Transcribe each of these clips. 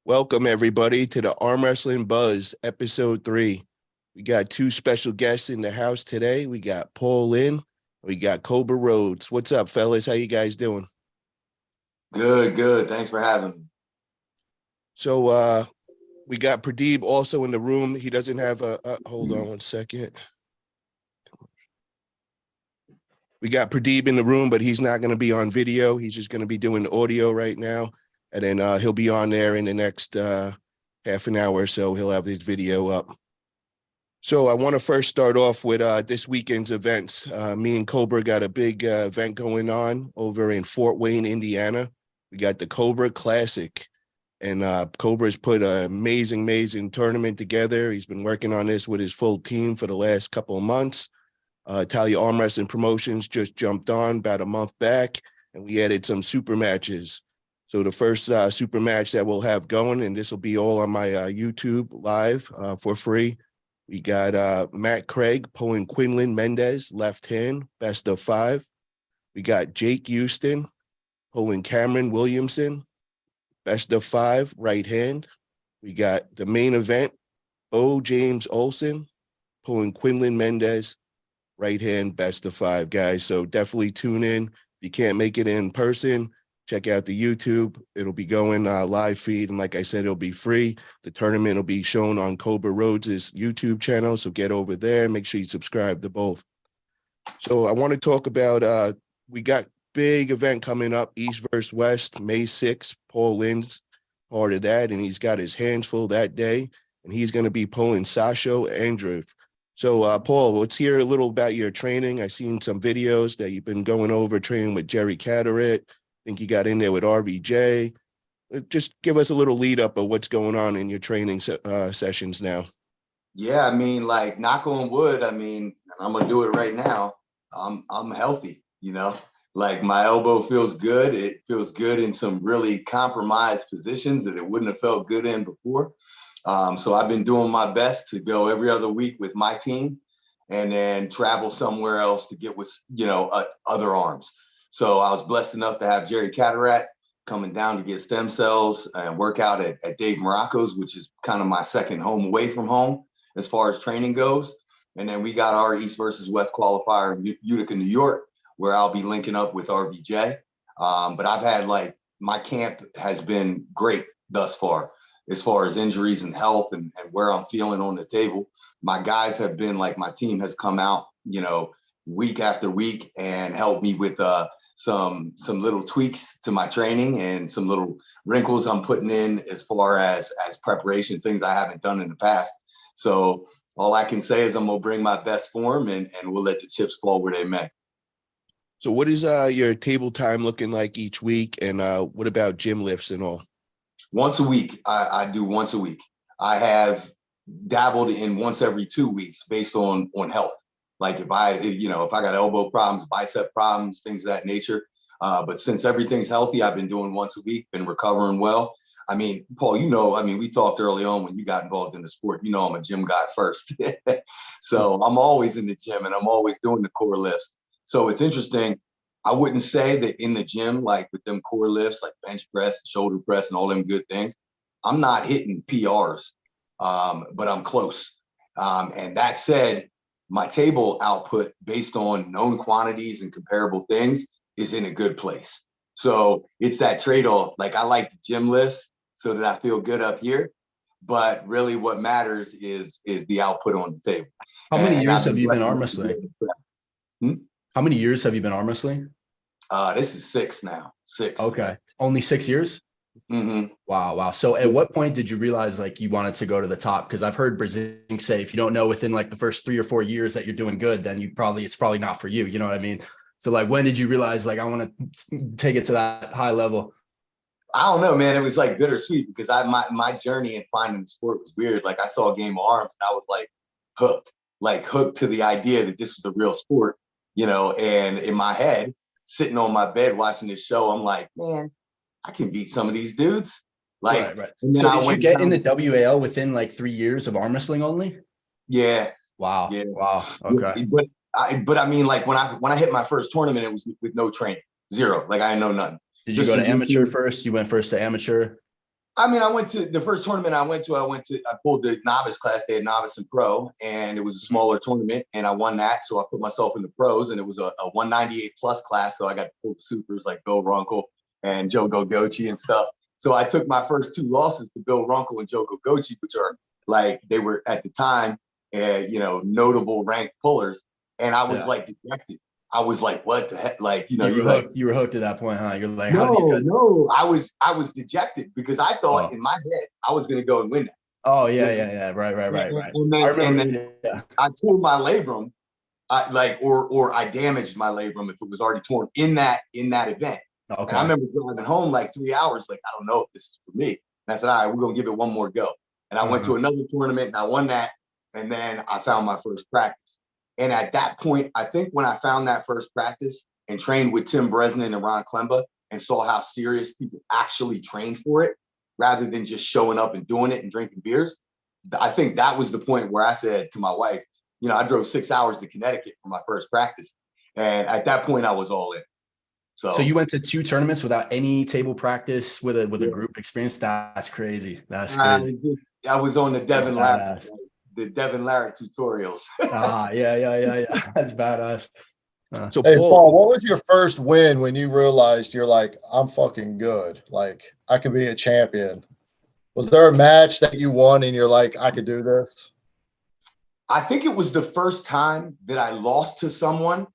Welcome, everybody, to the Arm Wrestling Buzz, Episode 3. We got two special guests in the house today. We got Linn. We got Cobra Rhodes. What's up, fellas? How you guys doing? Good. Thanks for having me. So we got Pradeep also in the room. He doesn't have hold on one second. We got Pradeep in the room, but he's not going to be on video. He's just going to be doing audio right now. And then he'll be on there in the next half an hour or so. He'll have his video up. So I want to first start off with this weekend's events. Me and Cobra got a big event going on over in Fort Wayne, Indiana. We got the Cobra Classic. And Cobra's put an amazing tournament together. He's been working on this with his full team for the last couple of months. Italia Arm Wrestling Promotions just jumped on about a month back, and we added some super matches. So the first super match that we'll have going, and this will be all on my YouTube live for free. We got Matt Craig pulling Quinlan Mendez, left hand, best of 5. We got Jake Houston pulling Cameron Williamson, best of 5, right hand. We got the main event, Bo James Olsen pulling Quinlan Mendez, right hand, best of 5, guys. So definitely tune in. If you can't make it in person, check out the YouTube. It'll be going live feed. And like I said, it'll be free. The tournament will be shown on Cobra Rhodes' YouTube channel. So get over there. Make sure you subscribe to both. So I want to talk about, we got big event coming up, East versus West, May 6th. Paul Linn's part of that. And he's got his hands full that day. And he's going to be pulling Sasho Andrew. So, Paul, let's hear a little about your training. I've seen some videos that you've been going over training with Jerry Carteret. I think you got in there with RVJ. Just give us a little lead up of what's going on in your training sessions now. Yeah, I mean, like, knock on wood. I mean, I'm gonna do it right now. I'm healthy, like my elbow feels good. It feels good in some really compromised positions that it wouldn't have felt good in before. So I've been doing my best to go every other week with my team and then travel somewhere else to get with, other arms. So I was blessed enough to have Jerry Carteret coming down to get stem cells and work out at Dave Morocco's, which is kind of my second home away from home as far as training goes. And then we got our East versus West qualifier in Utica, New York, where I'll be linking up with RVJ. But I've had my camp has been great thus far as injuries and health and where I'm feeling on the table. My guys have been my team has come out, week after week and helped me with some little tweaks to my training and some little wrinkles I'm putting in as far as preparation, things I haven't done in the past. So all I can say is I'm gonna bring my best form and we'll let the chips fall where they may. So what is your table time looking like each week? And what about gym lifts and all? Once a week, I do once a week. I have dabbled in once every 2 weeks based on health. Like if I got elbow problems, bicep problems, things of that nature. But since everything's healthy, I've been doing once a week, been recovering well. I mean, Paul, we talked early on when you got involved in the sport, I'm a gym guy first. So I'm always in the gym and I'm always doing the core lifts. So it's interesting. I wouldn't say that in the gym, like with them core lifts, like bench press, shoulder press, and all them good things, I'm not hitting PRs, but I'm close. And that said, my table output based on known quantities and comparable things is in a good place. So it's that trade-off. Like I like the gym lifts so that I feel good up here, but really what matters is the output on the table. How many years have you been arm wrestling? How many years have you been arm wrestling? This is 6 now. 6. Okay. Only 6 years? Mm-hmm. Wow. So at what point did you realize you wanted to go to the top? Because I've heard Brazilians say if you don't know within the first 3 or 4 years that you're doing good, then it's probably not for you. You know what I mean? So when did you realize I want to take it to that high level? I don't know, man. It was bittersweet because my journey in finding the sport was weird. I saw a game of arms and I was hooked to the idea that this was a real sport, and in my head, sitting on my bed watching this show, I'm like, man, I can beat some of these dudes. Right. So did you get in the WAL within 3 years of arm wrestling only? Yeah. Wow. Yeah. Wow. Okay. But I mean, when I hit my first tournament, it was with no training, zero. I didn't know nothing. Did you go to amateur first? You went first to amateur? I mean, I went to the first tournament I pulled the novice class. They had novice and pro, and it was a smaller tournament, and I won that. So I put myself in the pros, and it was a 198 plus class. So I got to pull the supers like Bill Runkle and Joe Gogochi and stuff. So I took my first 2 losses to Bill Runkle and Joe Gogochi, which are like, they were at the time, notable ranked pullers. And I was like dejected. I was like, what the heck? Like, you were hooked at that point, huh? You're like, how do these guys? No, I was dejected because I thought in my head I was going to go and win that. Oh yeah. Right. And then I tore my labrum, or I damaged my labrum if it was already torn in that event. Okay. And I remember driving home like 3 hours, like, I don't know if this is for me. And I said, all right, we're gonna give it one more go. And I went to another tournament and I won that. And then I found my first practice. And at that point, I think when I found that first practice and trained with Tim Bresnan and Ron Klemba and saw how serious people actually trained for it, rather than just showing up and doing it and drinking beers, I think that was the point where I said to my wife, I drove 6 hours to Connecticut for my first practice. And at that point, I was all in. So you went to 2 tournaments without any table practice with a group experience? That's crazy. That's crazy. I was on the Devin Larratt tutorials. Yeah. That's badass. So hey, Paul, what was your first win when you realized you're like, I'm fucking good, like I could be a champion? Was there a match that you won and you're like, I could do this? I think it was the first time that I lost to someone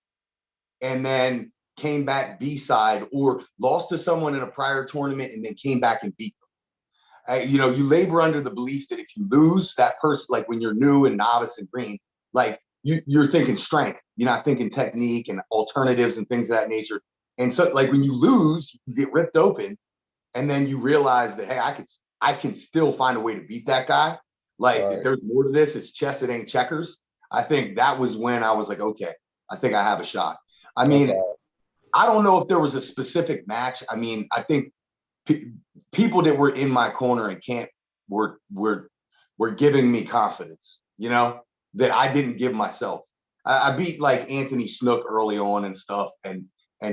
and then came back B-side, or lost to someone in a prior tournament and then came back and beat them. You labor under the belief that if you lose that person, like when you're new and novice and green, like you're thinking strength, you're not thinking technique and alternatives and things of that nature. And so like when you lose, you get ripped open, and then you realize that, hey, I can still find a way to beat that guy. Like, right. There's more to this. It's chess, it ain't checkers. I think that was when I was like, okay, I think I have a shot. I mean, I don't know if there was a specific match. I mean, I think people that were in my corner and camp were giving me confidence, that I didn't give myself. I beat like Anthony Snook early on and stuff, and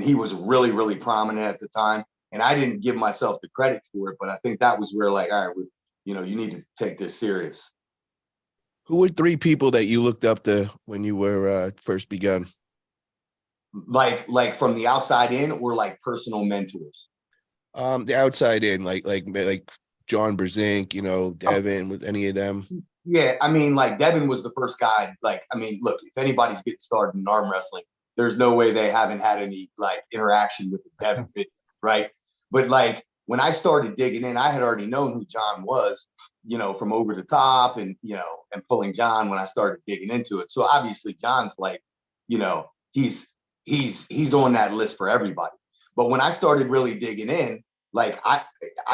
he was really, really prominent at the time. And I didn't give myself the credit for it, but I think that was where, like, all right, you need to take this serious. Who were 3 people that you looked up to when you were first begun? Like from the outside in, or like personal mentors? The outside in, like John Brzezinski, Devin, with any of them? Yeah, I mean, like Devin was the first guy. Like, I mean, look, if anybody's getting started in arm wrestling, there's no way they haven't had any like interaction with the Devin video, right? But like when I started digging in, I had already known who John was, from Over the Top and pulling John when I started digging into it. So obviously John's like, he's on that list for everybody. But when I started really digging in, like I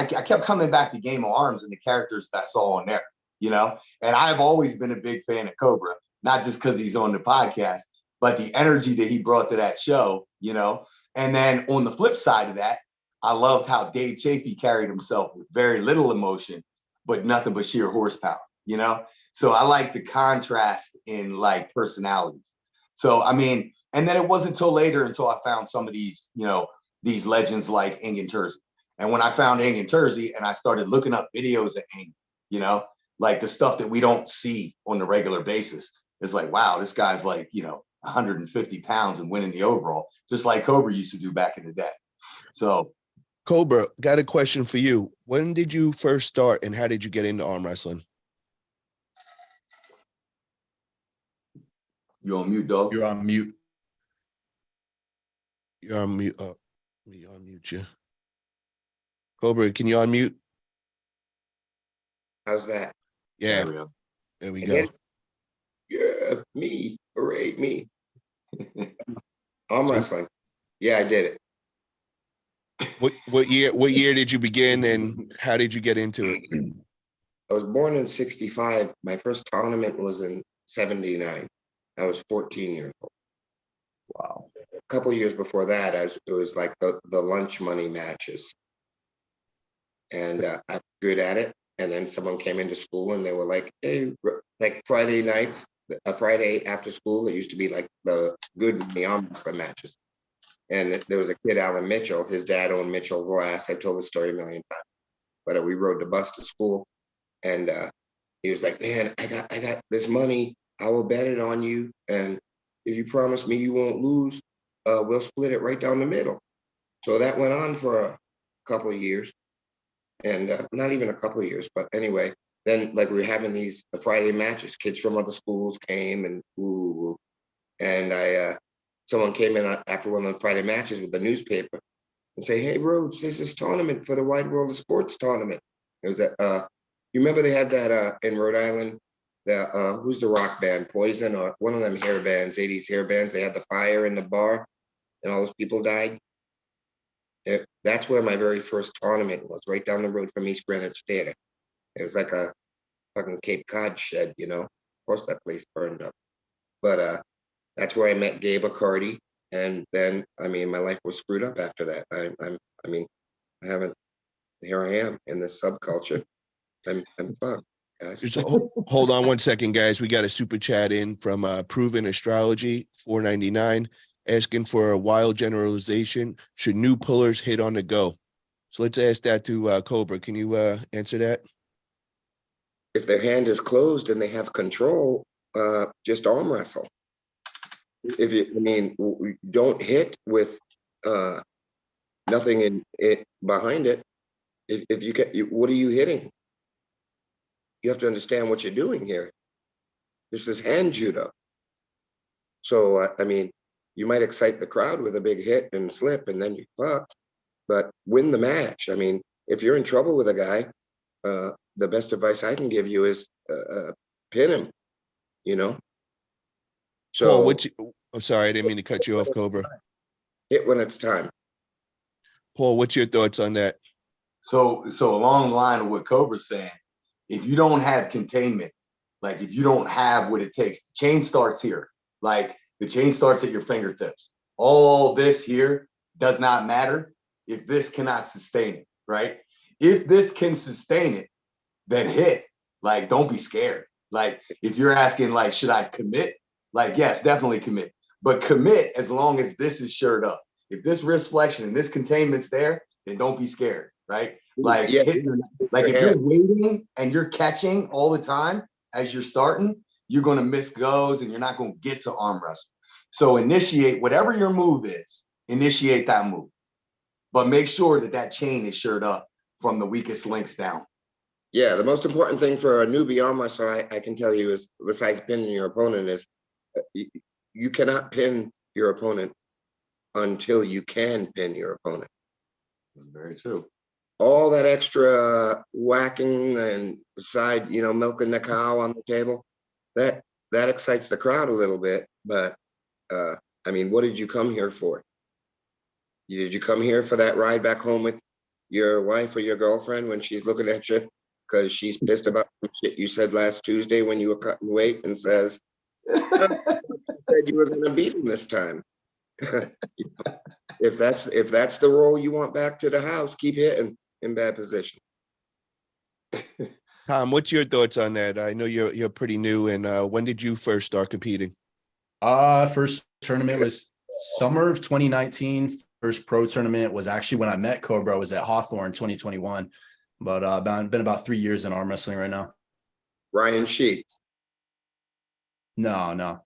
kept coming back to Game of Arms and the characters that I saw on there, and I've always been a big fan of Cobra, not just because he's on the podcast, but the energy that he brought to that show, and then on the flip side of that, I loved how Dave Chafee carried himself with very little emotion, but nothing but sheer horsepower, So I like the contrast in like personalities. So, I mean, and then it wasn't until later until I found some of these, these legends like Engin Terzi. And when I found Engin Terzi and I started looking up videos of Engin, like the stuff that we don't see on a regular basis, it's like, wow, this guy's like, 150 pounds and winning the overall, just like Cobra used to do back in the day. So Cobra, got a question for you. When did you first start and how did you get into arm wrestling? You on mute, dog? You're on mute. You're on mute. Let me unmute you. Cobra, can you unmute? How's that? Yeah. There we go. Yeah, me. Hooray, me. Arm wrestling. Yeah, I did it. What year did you begin and how did you get into it? I was born in 65. My first tournament was in 79. I was 14 years old. Wow. A couple of years before that, it was like the lunch money matches. And I'm good at it. And then someone came into school and they were like, hey, like Friday nights, a Friday after school, it used to be like the good money arm wrestling matches. And there was a kid, Alan Mitchell, his dad owned Mitchell Glass. I've told this story a million times. but we rode the bus to school, and he was like, "Man, I got this money. I will bet it on you, and if you promise me you won't lose, we'll split it right down the middle." So that went on for a couple of years, and not even a couple of years, but anyway, then like we were having these Friday matches. Kids from other schools came, and and someone came in after one of the Friday matches with the newspaper and say, "Hey, Rhodes, there's this tournament for the Wide World of Sports tournament." It was you remember they had that in Rhode Island, the who's the rock band, Poison, or one of them hair bands, 80s hair bands. They had the fire in the bar and all those people died. That's where my very first tournament was, right down the road from East Greenwich Theater. It was like a fucking Cape Cod shed, you know. Of course that place burned up. But that's where I met Gabe Accardi. And then, I mean, my life was screwed up after that. Here I am in this subculture. I'm fucked, guys. Just hold on one second, guys. We got a super chat in from Proven Astrology, $4.99, asking for a wild generalization. Should new pullers hit on the go? So let's ask that to Cobra. Can you answer that? If their hand is closed and they have control, just arm wrestle. Don't hit with nothing in it behind it. If you get, what are you hitting? You have to understand what you're doing here. This is hand judo. So, you might excite the crowd with a big hit and slip, and then you fucked, but win the match. I mean, if you're in trouble with a guy, the best advice I can give you is pin him, you know? So, Paul, sorry, I didn't mean to cut you off, Cobra. Hit when it's time. Paul, what's your thoughts on that? So along the line of what Cobra's saying, if you don't have containment, like if you don't have what it takes, the chain starts here. Like the chain starts at your fingertips. All this here does not matter if this cannot sustain it, right? If this can sustain it, then hit. Like, don't be scared. Like, if you're asking, like, should I commit? Like, yes, definitely commit. But commit as long as this is shored up. If this wrist flexion and this containment's there, then don't be scared, right? Like, Yeah. like if you're waiting and you're catching all the time as you're starting, you're going to miss goes and you're not going to get to arm wrestle. So initiate whatever your move is, initiate that move. But make sure that that chain is shored up from the weakest links down. Yeah, the most important thing for a newbie arm wrestler, I can tell you, is besides pinning your opponent, is you cannot pin your opponent until you can pin your opponent. That's very true. All that extra whacking and side, milking the cow on the table, that excites the crowd a little bit. But what did you come here for? Did you come here for that ride back home with your wife or your girlfriend when she's looking at you because she's pissed about some shit you said last Tuesday when you were cutting weight and says, you said you were going to beat him this time? If that's the role you want back to the house, keep hitting in bad position. Tom, what's your thoughts on that? I know you're pretty new, and when did you first start competing? First tournament was summer of 2019. First pro tournament was actually when I met Cobra, was at Hawthorne 2021. But been about 3 years in arm wrestling right now. Ryan Sheets. No,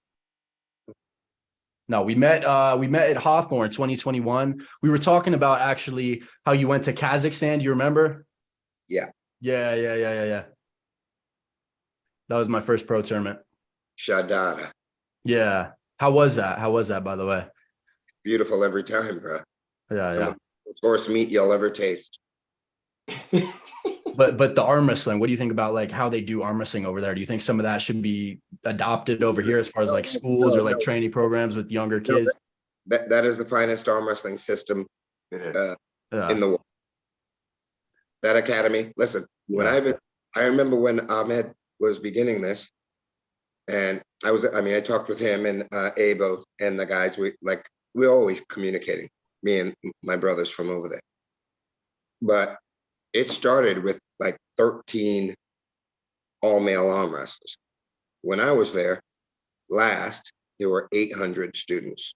we met at Hawthorne 2021. We were talking about actually how you went to Kazakhstan. Do you remember? Yeah. Yeah. That was my first pro tournament. Shadada. Yeah. How was that, by the way? Beautiful every time, bro. Yeah. Some of the best horse meat you'll ever taste. But the arm wrestling, what do you think about like how they do arm wrestling over there? Do you think some of that should be adopted over here as far as like schools or like training programs with younger kids? That is the finest arm wrestling system in the world. That academy. Listen, I remember when Ahmed was beginning this, and I talked with him and Abel and the guys. We're always communicating, me and my brothers from over there. But it started with like 13 all-male arm wrestlers. When I was there last, there were 800 students.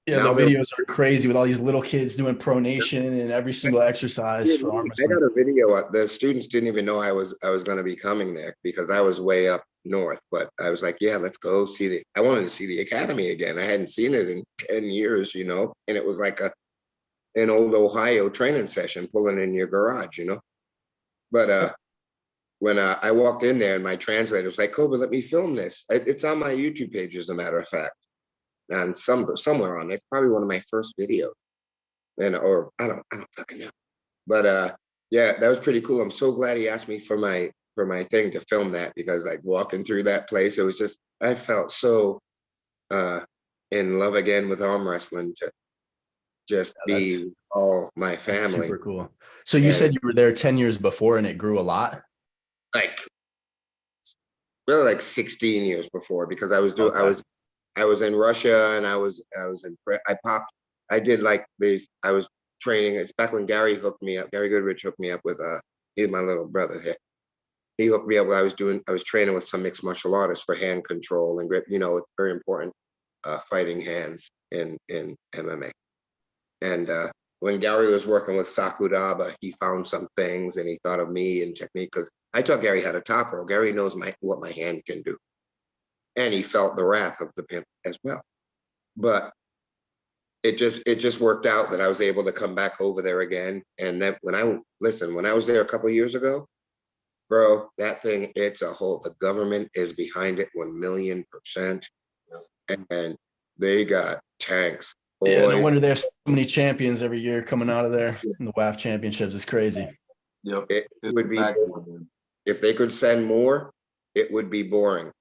Yeah, Now the they're videos are crazy with all these little kids doing pronation and every single exercise for arm I got wrestling. a video. The students didn't even know I was going to be coming there because I was way up north. But I was like, yeah, let's go see I wanted to see the academy again. I hadn't seen it in 10 years, you know, and it was like an old Ohio training session pulling in your garage, you know. But when I walked in there and my translator was like, Cobra, let me film this. It's on my YouTube page, as a matter of fact, and somewhere on it. It's probably one of my first videos. And or I don't fucking know. But yeah, that was pretty cool. I'm so glad he asked me for my thing to film that, because like walking through that place, it was just, I felt so in love again with arm wrestling, to just Yeah, be with all my that's family. super cool. So you said you were there 10 years before and it grew a lot? Like really like 16 years before, because I was doing I was in Russia, and I was in I did like these, I was training. It's back when Gary hooked me up. Gary Goodrich hooked me up with he's my little brother here. He hooked me up. I was training with some mixed martial artists for hand control and grip. You know, it's very important, fighting hands in MMA. And when Gary was working with Sakuraba, he found some things and he thought of me and technique, because I taught Gary how to top roll. Gary knows what my hand can do. And he felt the wrath of the pimp as well. But it just worked out that I was able to come back over there again. And that when I was there a couple of years ago, bro, that thing, the government is behind it 1,000,000%. And they got tanks. Boys. Yeah, no wonder there's so many champions every year coming out of there in the WAF championships. It's crazy. Yep. It would be, if they could send more, it would be boring.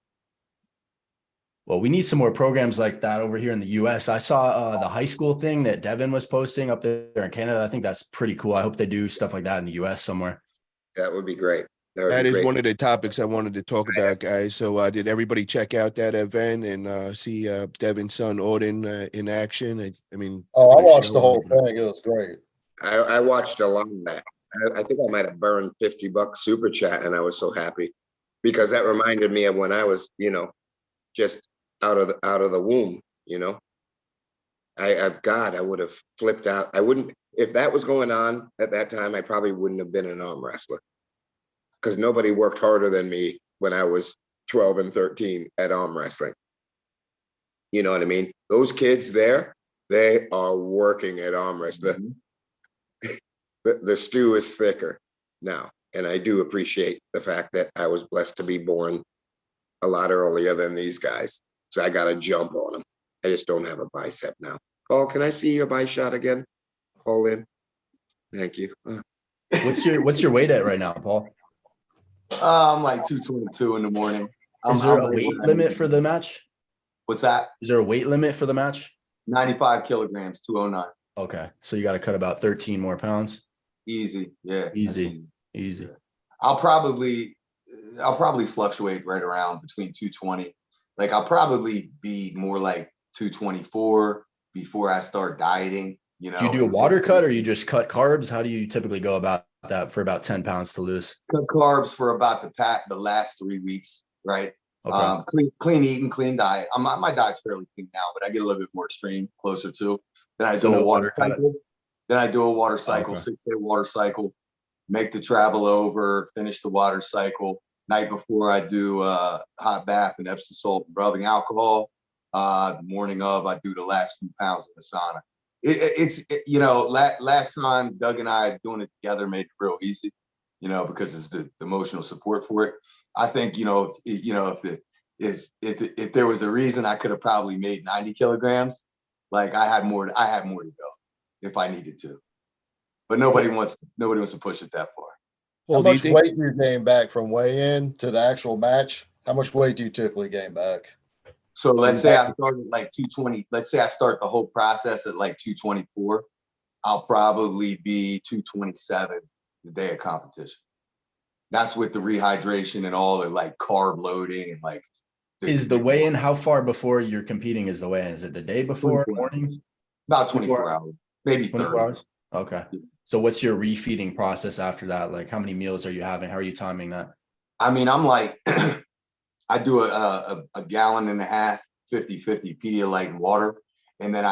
Well, we need some more programs like that over here in the US. I saw the high school thing that Devin was posting up there in Canada. I think that's pretty cool. I hope they do stuff like that in the US somewhere. That would be great. That is one of the topics I wanted to talk about, guys. So did everybody check out that event and see Devin's son Auden in action? I mean, I watched the whole thing. It was great. I watched a lot of that. I think I might have burned $50 super chat, and I was so happy, because that reminded me of when I was, you know, just out of the womb. You know, I would have flipped out. I wouldn't, if that was going on at that time, I probably wouldn't have been an arm wrestler, because nobody worked harder than me when I was 12 and 13 at arm wrestling. You know what I mean? Those kids there, they are working at arm wrestling. The stew is thicker now. And I do appreciate the fact that I was blessed to be born a lot earlier than these guys. So I got to jump on them. I just don't have a bicep now. Paul, can I see your bicep shot again? Paul Linn. Thank you. What's your weight at right now, Paul? I'm like 222 in the morning. Is there a weight limit for the match? What's that? Is there a weight limit for the match? 95 kilograms, 209. Okay. So you got to cut about 13 more pounds. Easy. Yeah. Easy. I'll probably fluctuate right around between 220. Like I'll probably be more like 224 before I start dieting. You know, do you do a water cut, or you just cut carbs? How do you typically go about that for about 10 pounds to lose? Cut carbs for about the last 3 weeks, right? Okay. Clean eating, clean diet. My diet's fairly clean now, but I get a little bit more extreme closer to. Then I do a water cycle. Then I do a water cycle, 6-day water cycle. Make the travel over, finish the water cycle. Night before I do a hot bath and Epsom salt and rubbing alcohol. The morning of, I do the last few pounds in the sauna. It's you know, last time Doug and I doing it together made it real easy, you know, because it's the emotional support for it. I think, you know, if there was a reason, I could have probably made 90 kilograms. Like I had more to go if I needed to, but nobody wants to push it that far. How much weight do you gain back from weigh-in to the actual match? How much weight do you typically gain back? So let's say I started like 220. Let's say I start the whole process at like 224. I'll probably be 227 the day of competition. That's with the rehydration and all the like carb loading and like. Is the weigh-in, how far before you're competing is the weigh-in? Is it the day before, morning? About 24 hours, maybe 24 30 hours. Okay. So what's your refeeding process after that? Like how many meals are you having? How are you timing that? I mean, I'm like, I do a gallon and a half, 50-50 Pedialyte water. And then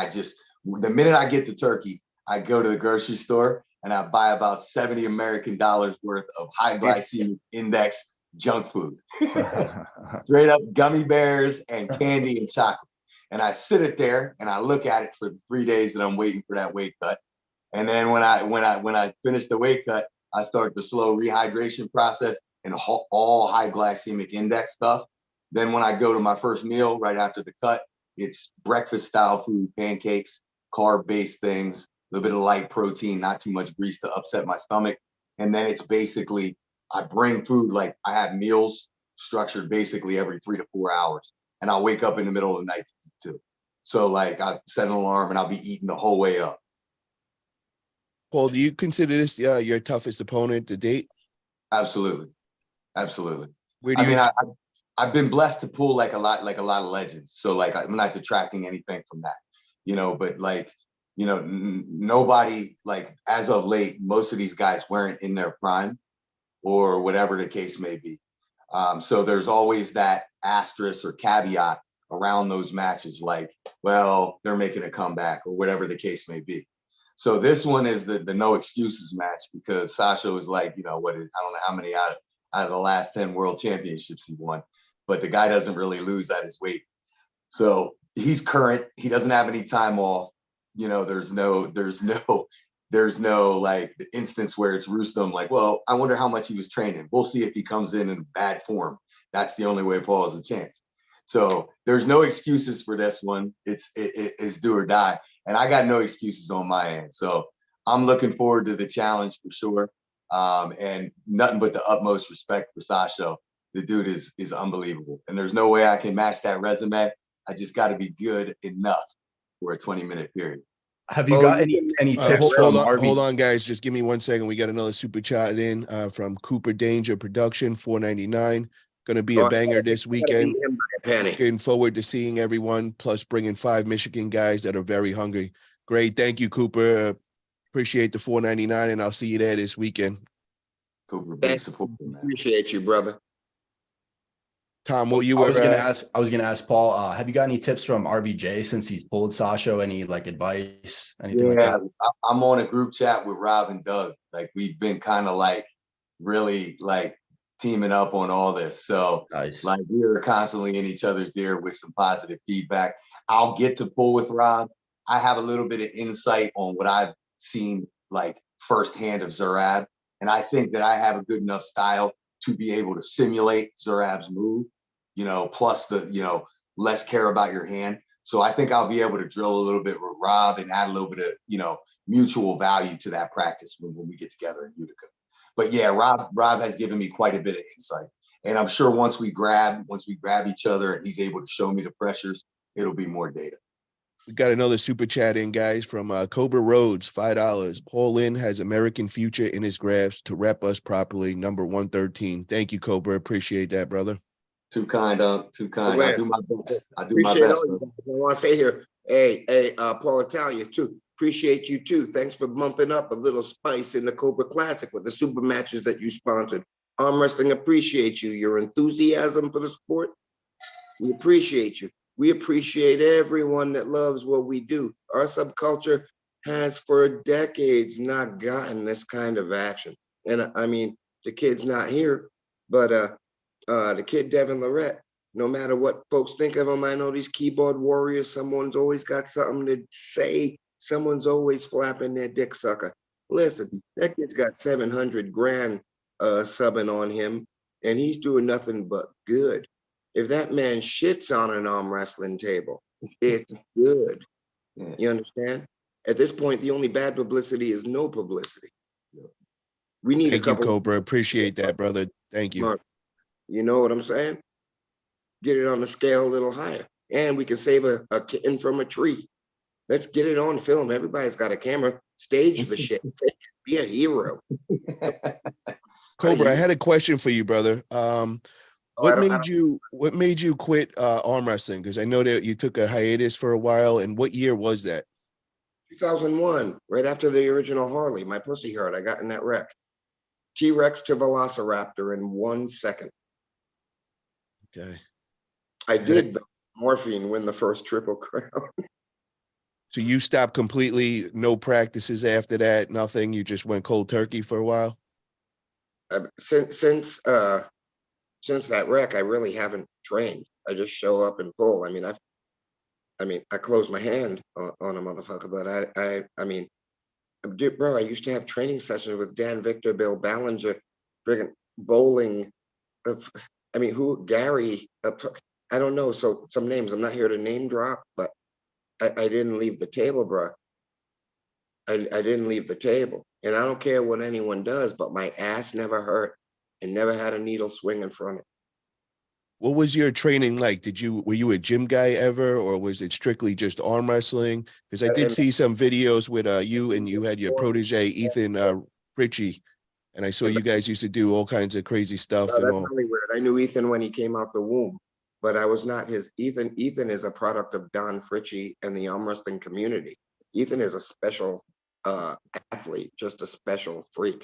the minute I get to Turkey, I go to the grocery store and I buy about $70 American worth of high glycemic index junk food. Straight up gummy bears and candy and chocolate. And I sit it there and I look at it for the 3 days that I'm waiting for that weight cut. And then when I finish the weight cut, I start the slow rehydration process and all high glycemic index stuff. Then when I go to my first meal right after the cut, it's breakfast style food, pancakes, carb-based things, a little bit of light protein, not too much grease to upset my stomach. And then it's basically, I bring food, like I have meals structured basically every 3 to 4 hours. And I'll wake up in the middle of the night to eat too. So like I set an alarm and I'll be eating the whole way up. Paul, do you consider this your toughest opponent to date? Absolutely. Absolutely. Where do I've been blessed to pull like a lot of legends. So like, I'm not detracting anything from that, but like, nobody, like as of late, most of these guys weren't in their prime or whatever the case may be. So there's always that asterisk or caveat around those matches, like, well, they're making a comeback or whatever the case may be. So this one is the no excuses match because Sasho is like, I don't know how many out of the last 10 world championships he won, but the guy doesn't really lose at his weight. So he's current. He doesn't have any time off. There's no like the instance where it's Rustam like, well, I wonder how much he was training. We'll see if he comes in bad form. That's the only way Paul has a chance. So there's no excuses for this one. It's do or die. And I got no excuses on my end. So I'm looking forward to the challenge for sure. And nothing but the utmost respect for Sasho. The dude is unbelievable. And there's no way I can match that resume. I just got to be good enough for a 20-minute period. Have you got any tips from RV? Hold on, guys. Just give me 1 second. We got another super chat in from Cooper Danger Production, $4.99. Going to be a banger this weekend. Looking forward to seeing everyone, plus bringing 5 Michigan guys that are very hungry. Great. Thank you, Cooper. Appreciate the $4.99, and I'll see you there this weekend. Cooper, big support, man. Appreciate you, brother. Tom, what you I were was gonna ask Paul, have you got any tips from RVJ since he's pulled Sasho? Any like advice, anything like that? I'm on a group chat with Rob and Doug. Like we've been kind of like really like teaming up on all this. So nice. Like we are constantly in each other's ear with some positive feedback. I'll get to pull with Rob. I have a little bit of insight on what I've seen like firsthand of Zaur, and I think that I have a good enough style to be able to simulate Zaur's move, plus the, less care about your hand. So I think I'll be able to drill a little bit with Rob and add a little bit of, mutual value to that practice when we get together in Utica. But yeah, Rob has given me quite a bit of insight. And I'm sure once we grab each other and he's able to show me the pressures, it'll be more data. We got another super chat in, guys, from Cobra Rhodes, $5. Paul Linn has American future in his grasp to rep us properly, number 113. Thank you, Cobra. Appreciate that, brother. Too kind. Too kind. Well, I do my best. I want to say here, hey, Paul Italia, too. Appreciate you, too. Thanks for bumping up a little spice in the Cobra Classic with the super matches that you sponsored. Armwrestling appreciate you. Your enthusiasm for the sport, we appreciate you. We appreciate everyone that loves what we do. Our subculture has for decades not gotten this kind of action. And I mean, the kid's not here, but the kid Devin Lorette, no matter what folks think of him, I know these keyboard warriors, someone's always got something to say. Someone's always flapping their dick sucker. Listen, that kid's got 700 grand subbing on him, and he's doing nothing but good. If that man shits on an arm wrestling table, it's good. You understand? At this point, the only bad publicity is no publicity. We need Thank you, Cobra. Appreciate that, brother. Thank you. You know what I'm saying? Get it on the scale a little higher. And we can save a kitten from a tree. Let's get it on film. Everybody's got a camera. Stage the shit. Be a hero. Cobra, I had a question for you, brother. What made you quit arm wrestling? Because I know that you took a hiatus for a while. And what year was that? 2001, right after the original Harley. My pussy hurt. I got in that wreck. T-Rex to Velociraptor in 1 second. Okay. I did the morphine win the first Triple Crown. So you stopped completely, no practices after that, nothing. You just went cold turkey for a while. Since that wreck, I really haven't trained. I just show up and pull. I close my hand on a motherfucker, but I mean, dude, bro, I used to have training sessions with Dan Victor, Bill Ballinger, friggin' bowling. Gary, I don't know. So some names, I'm not here to name drop, but I didn't leave the table, bro. I didn't leave the table. And I don't care what anyone does, but my ass never hurt and never had a needle swinging from it. What was your training like? Were you a gym guy ever, or was it strictly just arm wrestling? Because I did see some videos with you, and you had your protege, Ethan Ritchie, and I saw you guys used to do all kinds of crazy stuff and That's all. really weird. I knew Ethan when he came out the womb, but I was not his Ethan. Ethan is a product of Don Fritchie and the arm wrestling community. Ethan is a special athlete, just a special freak.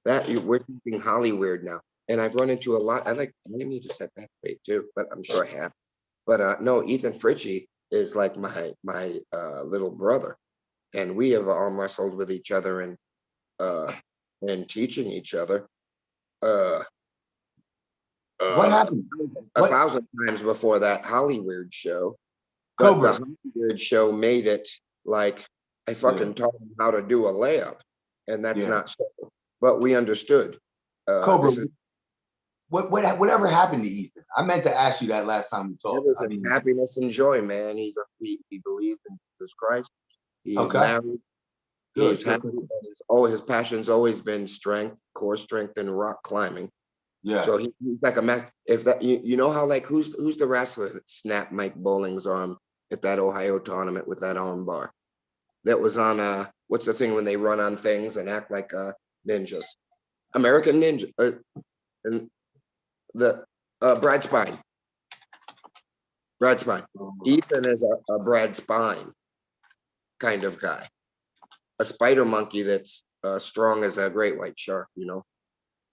We're thinking Hollywood now. And I've run into a lot. I need to set that straight too, but I'm sure I have. But no, Ethan Fritchie is like my little brother, and we have arm wrestled with each other and teaching each other. What happened? 1,000 times before that Hollywood show. Cobra. But the Hollywood show made it like I fucking taught him how to do a layup, and that's not so. But we understood. Cobra. Whatever happened to Ethan? I meant to ask you that last time we talked. Happiness and joy, man. He believes in Jesus Christ. He's married. He's happy. His passion's always been strength, core strength, and rock climbing. Yeah. So he's like a mess. If that you know how like who's the wrestler that snapped Mike Bowling's arm at that Ohio tournament with that arm bar? That was on what's the thing when they run on things and act like ninjas? American Ninja and the Brad Spine. Brad Spine. Ethan is a Brad Spine kind of guy. A spider monkey that's strong as a great white shark, you know.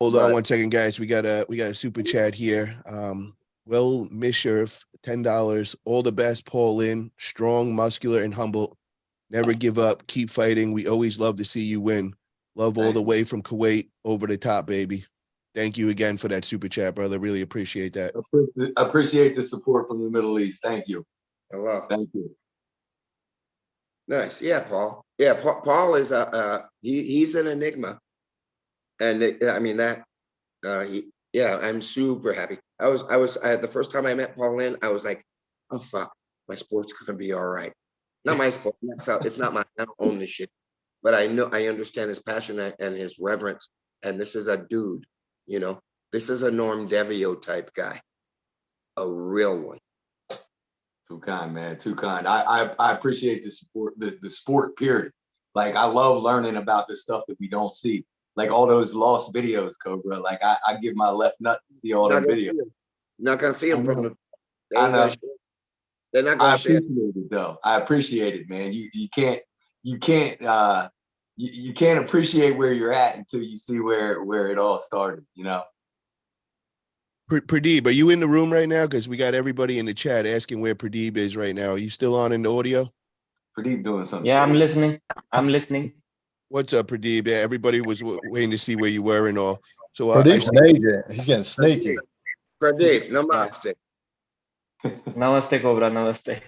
Hold on one second, guys. We got a super chat here. Will Misherf, $10. All the best, Paul Linn. Strong, muscular, and humble. Never give up. Keep fighting. We always love to see you win. Love all the way from Kuwait. Over the top, baby. Thank you again for that super chat, brother. Really appreciate that. Appreciate the support from the Middle East. Thank you. Hello. Thank you. Nice. Yeah, Paul. Yeah, Paul is he's an enigma. And I'm super happy. I was the first time I met Paul Linn, I was like, oh fuck, my sport's gonna be all right. Not my sport. It's not my. I don't own this shit, but I understand his passion and his reverence. And this is a dude, you know. This is a Norm Devio type guy, a real one. Too kind, man. Too kind. I appreciate the support, the sport. Period. Like I love learning about the stuff that we don't see. Like all those lost videos, Cobra. Like I give my left nut to see all the videos. Not gonna see them from the. I know. They're not gonna share. I appreciate it though. I appreciate it, man. You can't appreciate where you're at until you see where it all started. You know. Pradeep, are you in the room right now? Because we got everybody in the chat asking where Pradeep is right now. Are you still on in the audio? Pradeep doing something. Yeah, I'm listening. What's up, Pradeep? Yeah, everybody was waiting to see where you were and all. So Pradeep's an agent. He's getting sneaky. Pradeep, namaste. Namaste, Cobra. Namaste.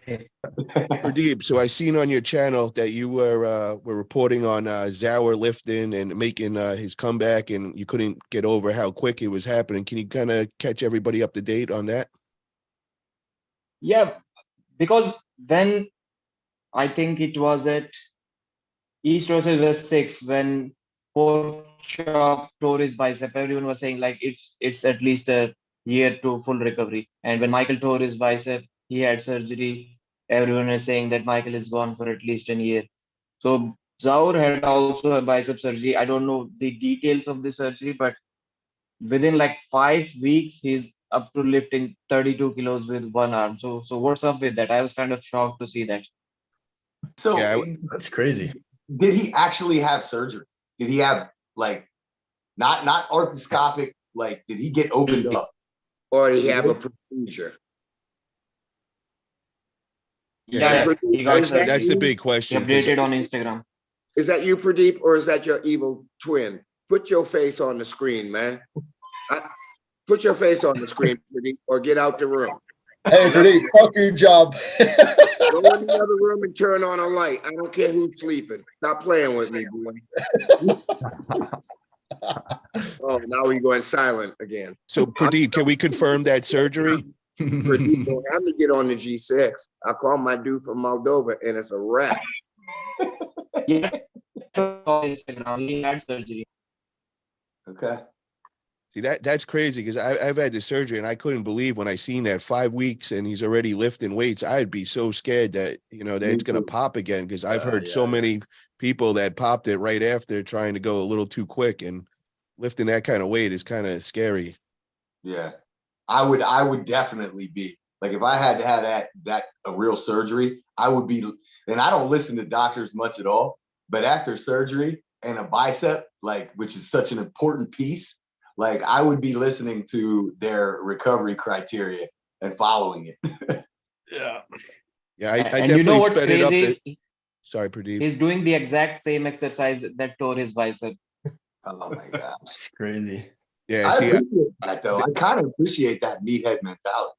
Pradeep, so I seen on your channel that you were reporting on Zaur lifting and making his comeback, and you couldn't get over how quick it was happening. Can you kind of catch everybody up to date on that? Yeah, because when I think it was at East versus West 6 when Porkchop tore his bicep, everyone was saying like it's at least a year to full recovery. And when Michael tore his bicep, he had surgery. Everyone is saying that Michael is gone for at least a year. So Zaur had also a bicep surgery. I don't know the details of the surgery, but within like 5 weeks, he's up to lifting 32 kilos with one arm. So what's up with that? I was kind of shocked to see that. So yeah, that's crazy. Did he actually have surgery? Did he have like not arthroscopic? Like, did he get opened up? Or did he have a procedure? Yeah, he got That's surgery. That's the big He question. 'cause updated on Instagram. Is that you, Pradeep, or is that your evil twin? Put your face on the screen, man. Put your face on the screen, Pradeep, or get out the room. Hey, Pradeep, fuck your job. Go in the other room and turn on a light. I don't care who's sleeping. Stop playing with me, boy. Oh, now we're going silent again. So Pradeep, can we confirm that surgery? Pradeep don't have to get on the G6. I call my dude from Moldova, and it's a wrap. Yeah, on Instagram. He had surgery. Okay. See, that's crazy because I've had the surgery and I couldn't believe when I seen that 5 weeks and he's already lifting weights. I'd be so scared that, that Me it's going to too. pop again because I've heard Yeah, so yeah. many people that popped it right after trying to go a little too quick, and lifting that kind of weight is kind of scary. Yeah. I would definitely be like, if I had to have a real surgery, I would be, and I don't listen to doctors much at all, but after surgery and a bicep, like, which is such an important piece, like I would be listening to their recovery criteria and following it. Yeah. Yeah. I And you know definitely what's sped it up. crazy? Sorry, Pradeep. He's doing the exact same exercise that tore his bicep. Oh my gosh. It's crazy. Yeah. I See, appreciate that though. I kind of appreciate that meathead mentality.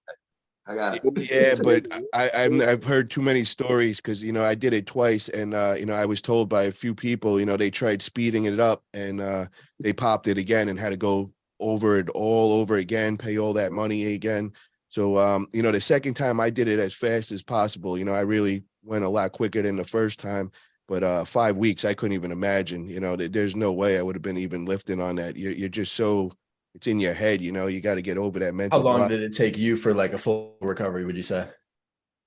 I got yeah, but I've heard too many stories because I did it twice, and I was told by a few people they tried speeding it up and they popped it again and had to go over it all over again, pay all that money again. So the second time I did it as fast as possible. I really went a lot quicker than the first time, but 5 weeks I couldn't even imagine. There's no way I would have been even lifting on that. You're just so. It's in your head, you got to get over that mental How long block. did it take you for like a full recovery, would you say?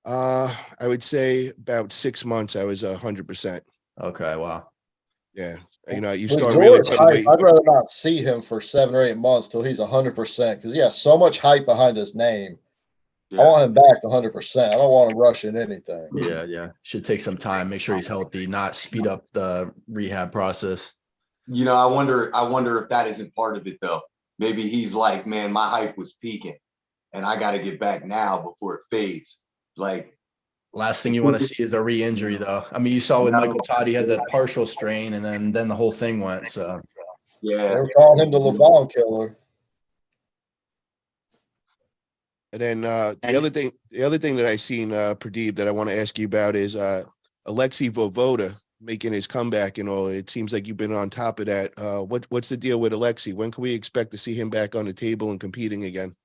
I would say about 6 months. I was 100%. Okay, wow. Yeah, you With start really Zaur's putting hype, weight. I'd rather not see him for 7 or 8 months till he's 100% because he has so much hype behind his name. I want him back 100%. I don't want him rushing anything. Yeah. Should take some time, make sure he's healthy, not speed up the rehab process. I wonder if that isn't part of it though. Maybe he's like, man, my hype was peaking and I got to get back now before it fades. Like, Last thing you want to see is a re-injury, though. I mean, you saw with Michael Todd, he had that partial strain, and then the whole thing went. So yeah. They were calling him the Levon killer. And then the other thing that I seen, Pradeep, that I want to ask you about is Alexei Vovoda making his comeback and all. It seems like you've been on top of that. What's the deal with Alexei? When can we expect to see him back on the table and competing again?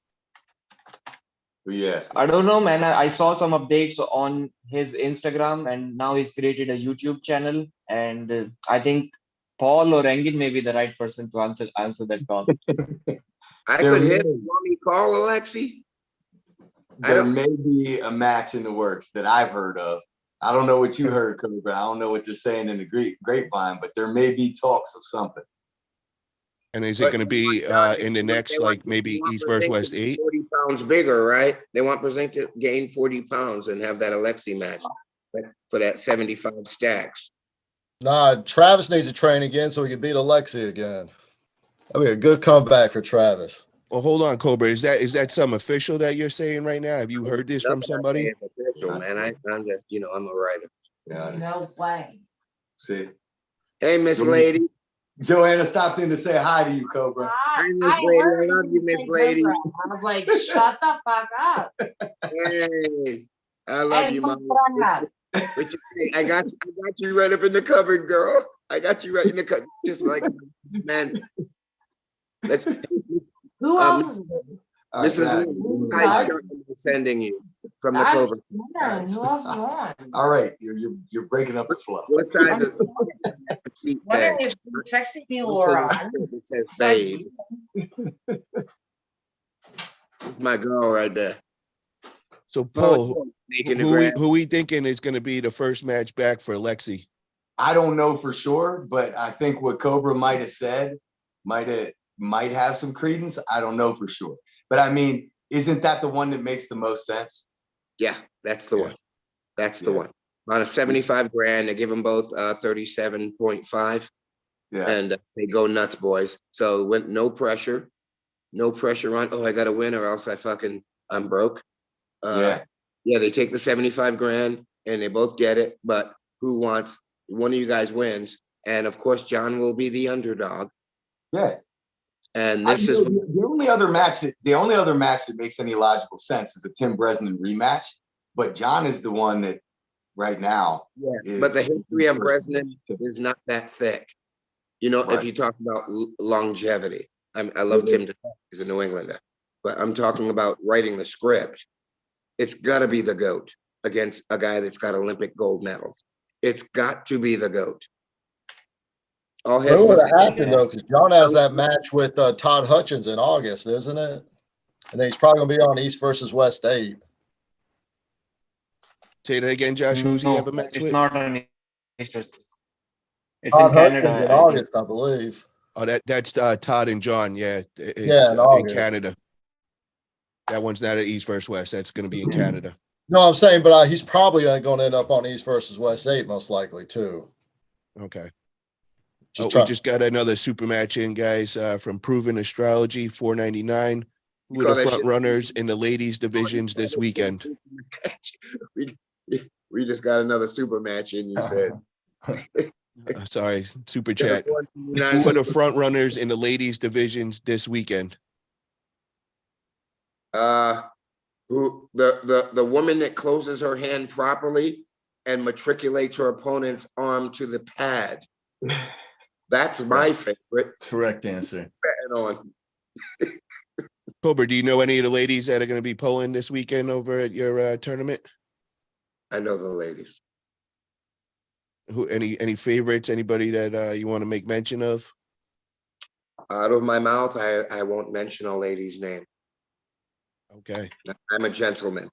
Yes. I don't know, man. I saw some updates on his Instagram, and now he's created a YouTube channel. And I think Paul or Engin may be the right person to answer that call. I could hit. Want me to call Alexei? There may be a match in the works that I've heard of. I don't know what you heard, Cobra. I don't know what they're saying in the grapevine, but there may be talks of something. And is it going to be in the next, like maybe East versus West 8? 40 pounds bigger, right? They want Brzezinski to gain 40 pounds and have that Alexei match for that 75 stacks. Nah, Travis needs to train again so he can beat Alexei again. That'd be a good comeback for Travis. Well, hold on, Cobra. Is that some official that you're saying right now? Have you heard this from somebody? Official, man. I'm just, I'm a writer. Yeah. No way. See, Hey, Miss Lady. Joanna stopped in to say hi to you, Cobra. I Miss Lady. I love you, you Miss say Lady. Cobra. I was like, shut the fuck up. Hey, I love Hey, you, Mom. Cobra. What you think? I got you right up in the cupboard, girl. I got you right in the cupboard. Just like, man. Let's. Who else is there? All right, This is now- I'm sending you from the I'm Cobra. wondering who else is on. all right, you're breaking up the flow. What size is Wondering if you're texting me, Laura. It says babe. It's my girl right there. So, Paul, Making the who we thinking is going to be the first match back for Alexei? I don't know for sure, but I think what Cobra might have said might have some credence. I don't know for sure. But I mean, isn't that the one that makes the most sense? Yeah, that's the one. That's the Yeah. one. On a 75 grand, they give them both 37.5. Yeah. And they go nuts, boys. So with no pressure on, oh, I got to win or else I'm broke. Yeah. Yeah, they take the 75 grand. and they both get it, but one of you guys wins. And of course, John will be the underdog. Yeah. And this is the only other match that makes any logical sense is the Tim Bresnan rematch. But John is the one that right now. Yeah, but the history of Bresnan is not that thick. You know, if you talk about longevity, I love Tim to talk. He's a New Englander, but I'm talking about writing the script. It's got to be the GOAT against a guy that's got Olympic gold medals. It's got to be the GOAT. All heads When would must it happen though? Because John has that match with Todd Hutchins in August, isn't it? And then he's probably gonna be on East versus West 8. Say that again, Josh. Who's he have a match it's with? not on East versus. It's Todd in Canada. Hutchins in I think. August, I believe. Oh, that's Todd and John. Yeah, it's Yeah, in in August. Canada. That one's not at East versus West. That's going to be in Canada. No, I'm saying, but he's probably going to end up on East versus West 8, most likely too. Okay. Just We just got another super match in, guys, from Proven Astrology, $4.99. Who are the front runners in the ladies divisions this weekend? We just got another super match in, you said. Sorry, super chat. Who are the front runners in the ladies divisions this weekend? Who the woman that closes her hand properly and matriculates her opponent's arm to the pad. That's my favorite. Correct answer. On. Cobra, do you know any of the ladies that are going to be pulling this weekend over at your tournament? I know the ladies. Who? Any favorites? Anybody that you want to make mention of? Out of my mouth, I won't mention a lady's name. Okay. I'm a gentleman.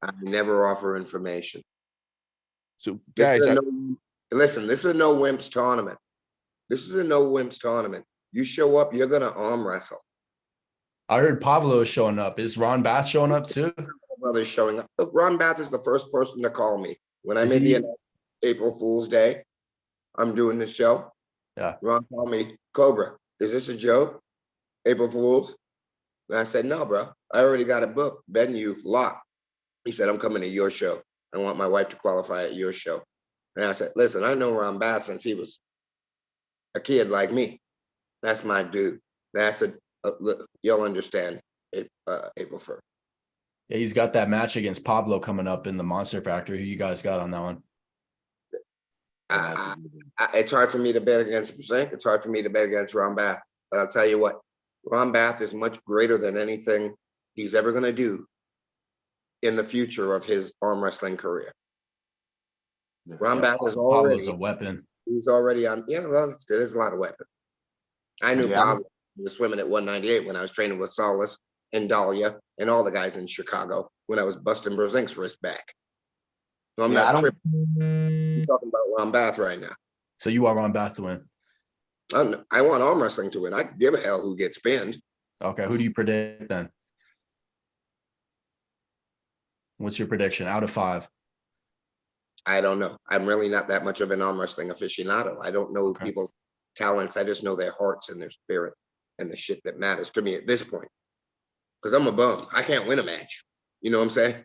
I never offer information. So, guys, listen, this is a no wimps tournament. This is a no wimps tournament. You show up, you're going to arm wrestle. I heard Pavlo is showing up. Is Ron Bath showing up too? My brother's showing up. Ron Bath is the first person to call me. When I made the April Fool's Day, I'm doing the show. Yeah. Ron called me, Cobra, is this a joke? April Fool's? And I said, no, bro. I already got a book. Ben, you locked. He said, I'm coming to your show. I want my wife to qualify at your show. And I said, listen, I know Ron Bath since he was a kid like me. That's my dude. That's you'll understand April 1st. Yeah, he's got that match against Pavlo coming up in the Monster Factory. Who you guys got on that one? It's hard for me to bet against Brzezinski. It's hard for me to bet against Ron Bath. But I'll tell you what, Ron Bath is much greater than anything he's ever going to do in the future of his arm wrestling career. Ron Bath is already Pablo's a weapon. He's already on. Yeah, well, that's good. There's a lot of weapons. I knew Pavlo was swimming at 198 when I was training with Solis and Dahlia and all the guys in Chicago when I was busting Brzezinski's wrist back. So I'm not tripping. I'm talking about Ron Bath right now. So you want Ron Bath to win? I want arm wrestling to win. I give a hell who gets pinned. Okay, who do you predict then? What's your prediction out of 5? I don't know. I'm really not that much of an arm wrestling aficionado. I don't know people's talents. I just know their hearts and their spirit and the shit that matters to me at this point. Because I'm a bum. I can't win a match. You know what I'm saying?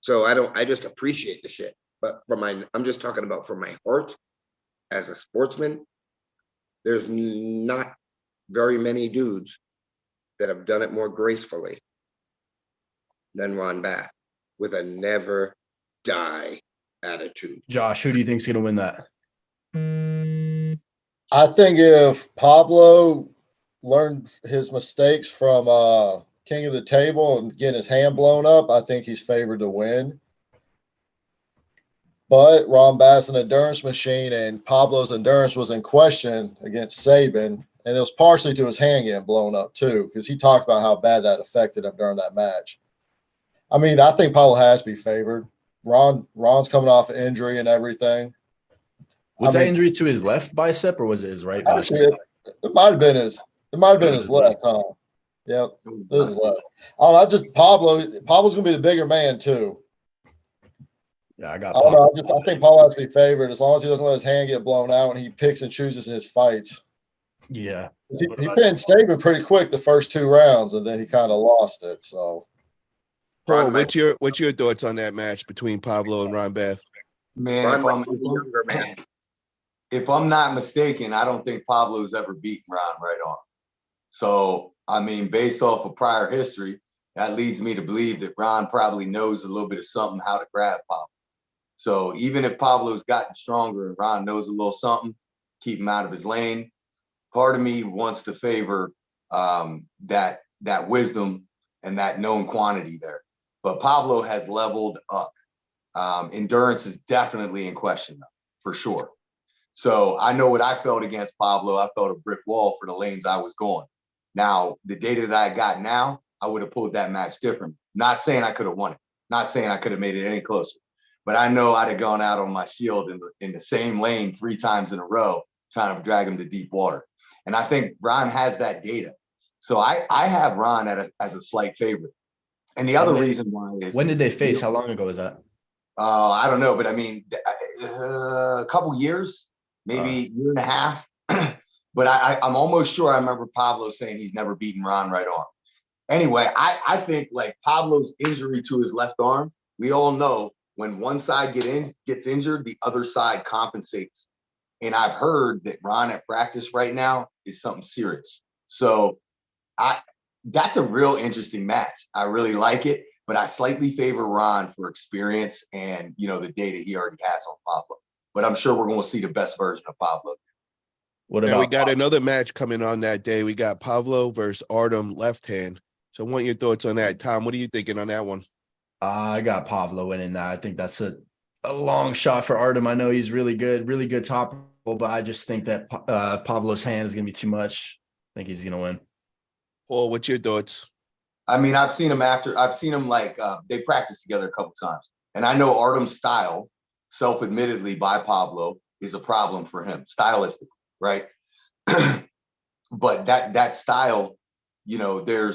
So I just appreciate the shit. But I'm just talking about from my heart as a sportsman, there's not very many dudes that have done it more gracefully than Ron Bath with a never die attitude. Josh, who do you think is going to win that? I think if Pablo learned his mistakes from King of the Table and getting his hand blown up, I think he's favored to win. But Ron Bath's an endurance machine, and Pablo's endurance was in question against Saban, and it was partially to his hand getting blown up too, because he talked about how bad that affected him during that match. I mean, I think Pablo has to be favored. Ron's coming off an injury and everything. Was that injury to his left bicep or was it his right bicep? Actually, it might have been his left, huh? Yep, it was his left. Pablo's gonna be the bigger man too. Yeah, I got. I think Pablo has to be favored as long as he doesn't let his hand get blown out and he picks and chooses his fights. Yeah, he pinned Saban pretty quick the first 2 rounds, and then he kind of lost it. So Paul, Ron what's your thoughts on that match between Pavlo and Ron Bath? Man, Ron might be the younger man. if I'm not mistaken, I don't think Pablo's ever beaten Ron right on. So, I mean, based off of prior history, that leads me to believe that Ron probably knows a little bit of something how to grab Pablo. So even if Pablo's gotten stronger and Ron knows a little something, keep him out of his lane. Part of me wants to favor that wisdom and that known quantity there. But Pablo has leveled up. Endurance is definitely in question, though, for sure. So I know what I felt against Pablo. I felt a brick wall for the lanes I was going. Now, the data that I got now, I would have pulled that match different. Not saying I could have won it. Not saying I could have made it any closer. But I know I'd have gone out on my shield in the same lane 3 times in a row, trying to drag him to deep water. And I think Ron has that data. So I have Ron as a slight favorite. And the other reason why is— When did they face? How long ago was that? I don't know, but I mean, a couple years, maybe year and a half. But I'm almost sure I remember Pablo saying he's never beaten Ron right arm. Anyway, I think like Pablo's injury to his left arm, we all know when one side gets injured, the other side compensates. And I've heard that Ron at practice right now is something serious. So that's a real interesting match. I really like it, but I slightly favor Ron for experience and, you know, the data he already has on Pablo. But I'm sure we're going to see the best version of Pablo. What Now about we got another match coming on that day. We got Pavlo versus Artem left hand. So I want your thoughts on that. Tom, what are you thinking on that one? I got Pavlo winning that. I think that's a long shot for Artem. I know he's really good top, but I just think that Pavlo's hand is going to be too much. I think he's going to win. Paul, what's your thoughts? I mean, I've seen him like they practiced together a couple times. And I know Artem's style, self-admittedly by Pavlo, is a problem for him, stylistically, right? But that style, you know, there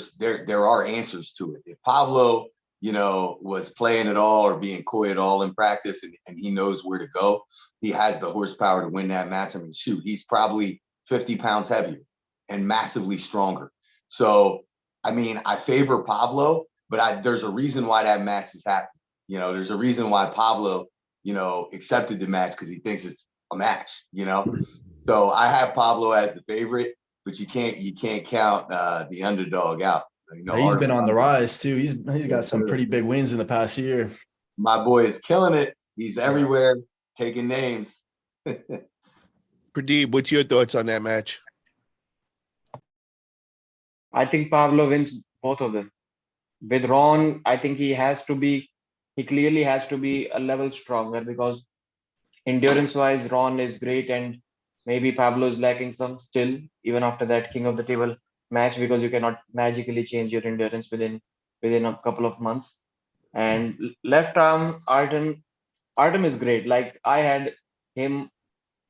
are answers to it. If Pavlo, you know, was playing it all or being coy at all in practice and he knows where to go, he has the horsepower to win that match. I mean, shoot, he's probably 50 pounds heavier and massively stronger. So, I mean, I favor Pavlo, but there's a reason why that match is happening. You know, there's a reason why Pavlo, you know, accepted the match because he thinks it's a match, you know. So I have Pavlo as the favorite, but you can't count the underdog out. You know, He's been on the rise too. He's got some pretty big wins in the past year. My boy is killing it. He's everywhere, taking names. Pradeep, what's your thoughts on that match? I think Pavlo wins both of them. With Ron, I think he clearly has to be a level stronger because endurance-wise, Ron is great and maybe Pavlo is lacking some still, even after that King of the Table match, because you cannot magically change your endurance within a couple of months. And left arm, Artem is great. Like I had him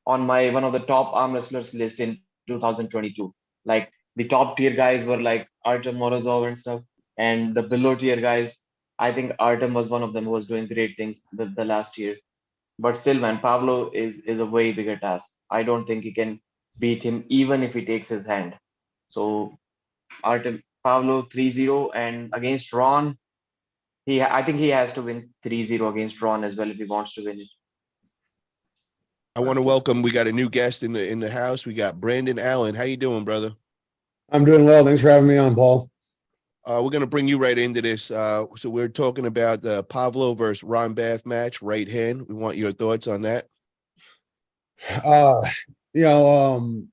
on my one of the top arm wrestlers list in 2022. Like the top tier guys were like Artem Morozov and stuff, and the below tier guys, I think Artem was one of them who was doing great things the last year. But still, man, Pavlo is a way bigger task. I don't think he can beat him even if he takes his hand. So Pavlo 3-0, and against Ron, I think he has to win 3-0 against Ron as well if he wants to win it. I want to welcome, we got a new guest in the house. We got Brandon Allen. How you doing, brother? I'm doing well. Thanks for having me on, Paul. We're going to bring you right into this. So we're talking about the Pavlo versus Ron Bath match, right hand. We want your thoughts on that. You know,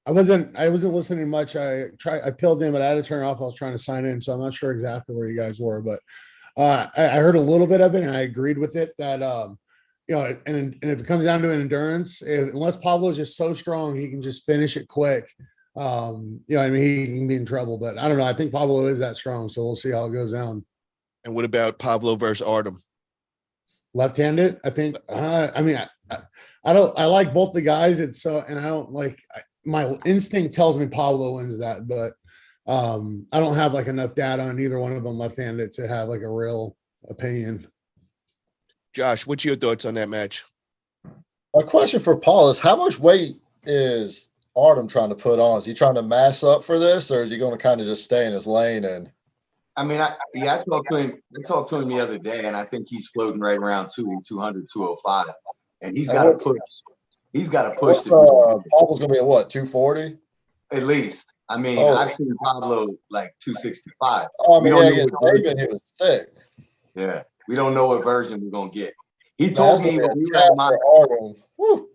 I wasn't listening much. I peeled in, but I had to turn it off. I was trying to sign in, so I'm not sure exactly where you guys were, but I heard a little bit of it and I agreed with it that you know, and if it comes down to an endurance, unless Pablo's just so strong, he can just finish it quick. You know, I mean, he can be in trouble, but I don't know. I think Pablo is that strong, so we'll see how it goes down. And what about Pavlo versus Artem? Left-handed, I think. I mean, I like both the guys. It's and I don't like. My instinct tells me Pablo wins that, but I don't have like enough data on either one of them left-handed to have like a real opinion. Josh, what's your thoughts on that match? My question for Paul is, how much weight is Artem trying to put on? Is he trying to mass up for this, or is he going to kind of just stay in his lane? And I mean, I talked to him. I talked to him the other day, and I think he's floating right around 200, 205, and he's got to push. He's got to push. Pablo's gonna be at what, 240? At least. I mean, Oh. I've seen Pablo like 265. Oh, We I don't mean, know against what Saban, he was thick. Yeah, we don't know what version we're gonna get. He That's told gonna me be when a we were tap at my for Artem. Whew.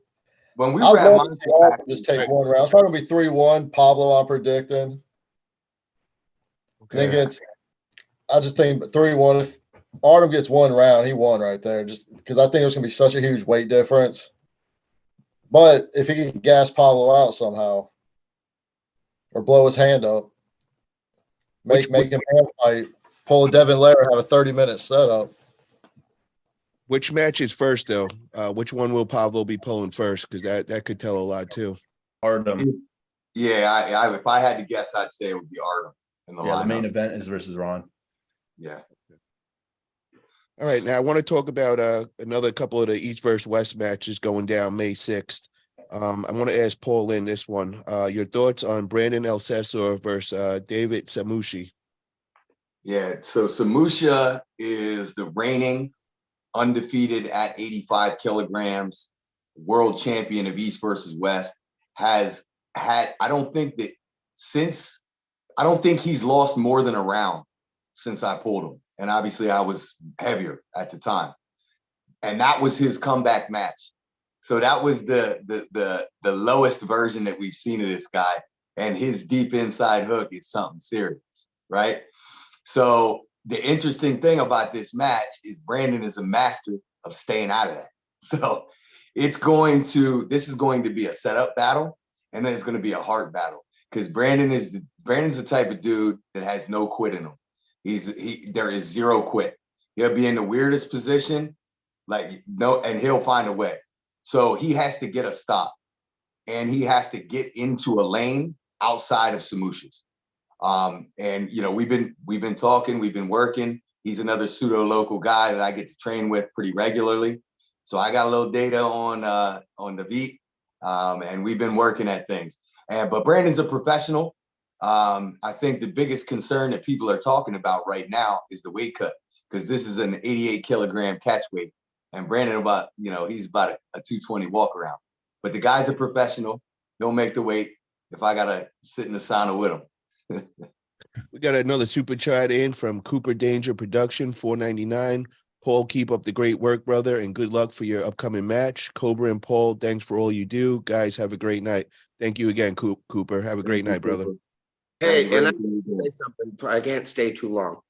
when we I'd were at love to see my Artem just take one round. It's probably gonna be 3-1. Pablo, I'm predicting. I think I just think 3-1. If Artem gets one round, he won right there. Just because I think there's gonna be such a huge weight difference. But if he can gas Pablo out somehow, or blow his hand up, make him hand fight, pull a Devin Lair, have a 30-minute setup. Which match is first though? Which one will Pavlo be pulling first? Because that could tell a lot too. Artem. Yeah, if I had to guess, I'd say it would be Artem in the lineup. The main event is versus Ron. Yeah. All right, now I want to talk about another couple of the East versus West matches going down May 6th. I want to ask Paul Linn this one. Your thoughts on Brandon Elsessor versus David Samushia? Yeah, so Samushia is the reigning undefeated at 85 kilograms, world champion of East versus West, has had, I don't think he's lost more than a round since I pulled him. And obviously I was heavier at the time. And that was his comeback match. So that was the lowest version that we've seen of this guy. And his deep inside hook is something serious, right? So the interesting thing about this match is Brandon is a master of staying out of that. So this is going to be a setup battle, and then it's going to be a heart battle, because Brandon's the type of dude that has no quit in him. There is zero quit. He'll be in the weirdest position, and he'll find a way. So he has to get a stop, and he has to get into a lane outside of Samushia's. And we've been talking, we've been working. He's another pseudo local guy that I get to train with pretty regularly. So I got a little data on the beat, and we've been working at things. But Brandon's a professional. I think the biggest concern that people are talking about right now is the weight cut, because this is an 88 kilogram catch weight, and Brandon he's about a 220 walk around. But the guy's a professional. He'll make the weight if I gotta sit in the sauna with him. We got another super chat in from Cooper Danger Production, $4.99. Paul, keep up the great work, brother, and good luck for your upcoming match. Cobra and Paul, thanks for all you do. Guys, have a great night. Thank you again, Cooper. Have a great night, brother. Hey, and I say something. I can't stay too long,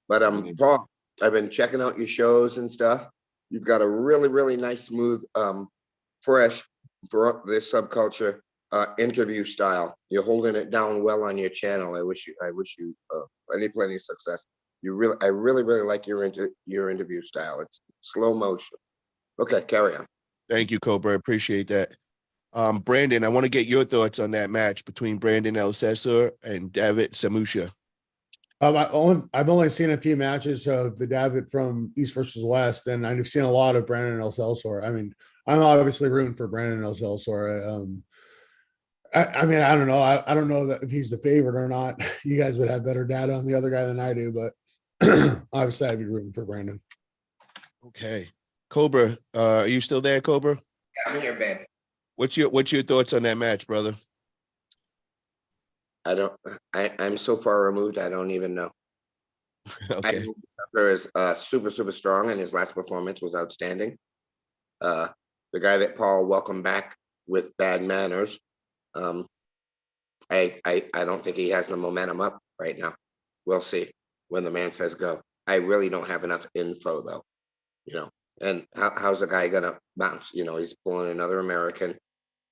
but Paul, I've been checking out your shows and stuff. You've got a really, really nice, smooth, fresh for this subculture interview style. You're holding it down well on your channel. I wish you plenty of success. I really like your interview style. It's slow motion. Okay, carry on. Thank you, Cobra. I appreciate that. Brandon, I want to get your thoughts on that match between Brandon Elsessor and David Samushia. I've only seen a few matches of the David from East versus West, and I've seen a lot of Brandon Elsessor. I mean, I'm obviously rooting for Brandon Elsessor. I mean, I don't know. I don't know that if he's the favorite or not. You guys would have better data on the other guy than I do, but obviously I'd be rooting for Brandon. Okay. Cobra, are you still there, Cobra? I'm here, babe. What's your thoughts on that match, brother? I'm so far removed, I don't even know. Okay. I know Tucker is super strong, and his last performance was outstanding. The guy that Paul welcomed back with bad manners, I don't think he has the momentum up right now. We'll see when the man says go. I really don't have enough info though, and how's the guy gonna bounce? He's pulling another American,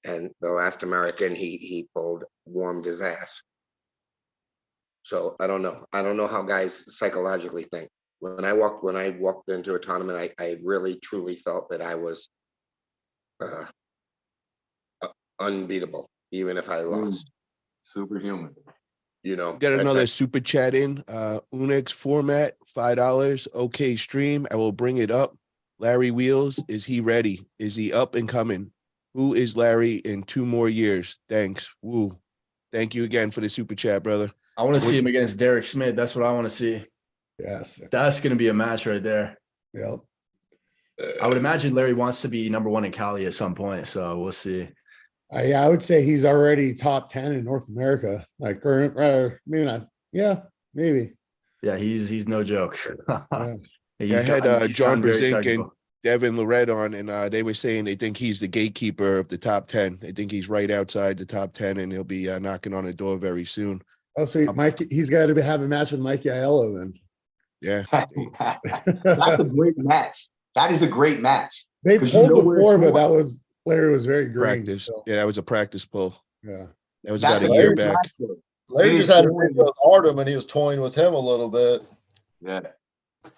and the last American he warmed his ass. So I don't know how guys psychologically think. When I walked into a tournament, I really truly felt that I was unbeatable, even if I lost. Superhuman. Got another super chat in. Unix format, $5. Okay, stream. I will bring it up. Larry Wheels, is he ready? Is he up and coming? Who is Larry in 2 more years? Thanks. Woo. Thank you again for the super chat, brother. I want to see him against Derek Smith. That's what I want to see. Yes. That's going to be a match right there. Yep. I would imagine Larry wants to be number one in Cali at some point. So we'll see. Yeah, I would say he's already top 10 in North America. Like, or maybe not. Yeah, maybe. Yeah, he's no joke. Yeah. He's I had he's John gotten very Brzezinski and technical. Devin Lorette on, and they were saying they think he's the gatekeeper of the top 10. They think he's right outside the top 10, and he'll be knocking on the door very soon. Oh, so Mike, he's got to have a match with Mike Aiello then. Yeah. That's a great match. That is a great match. They 'Cause pulled you know where before, it's but going. that was Larry was very green. Practice. So, Yeah, that was a practice pull. yeah. That was That's about a a year great back. match, though. Larry It just is had a going- video with Artem and he was toying with him a little bit. Yeah.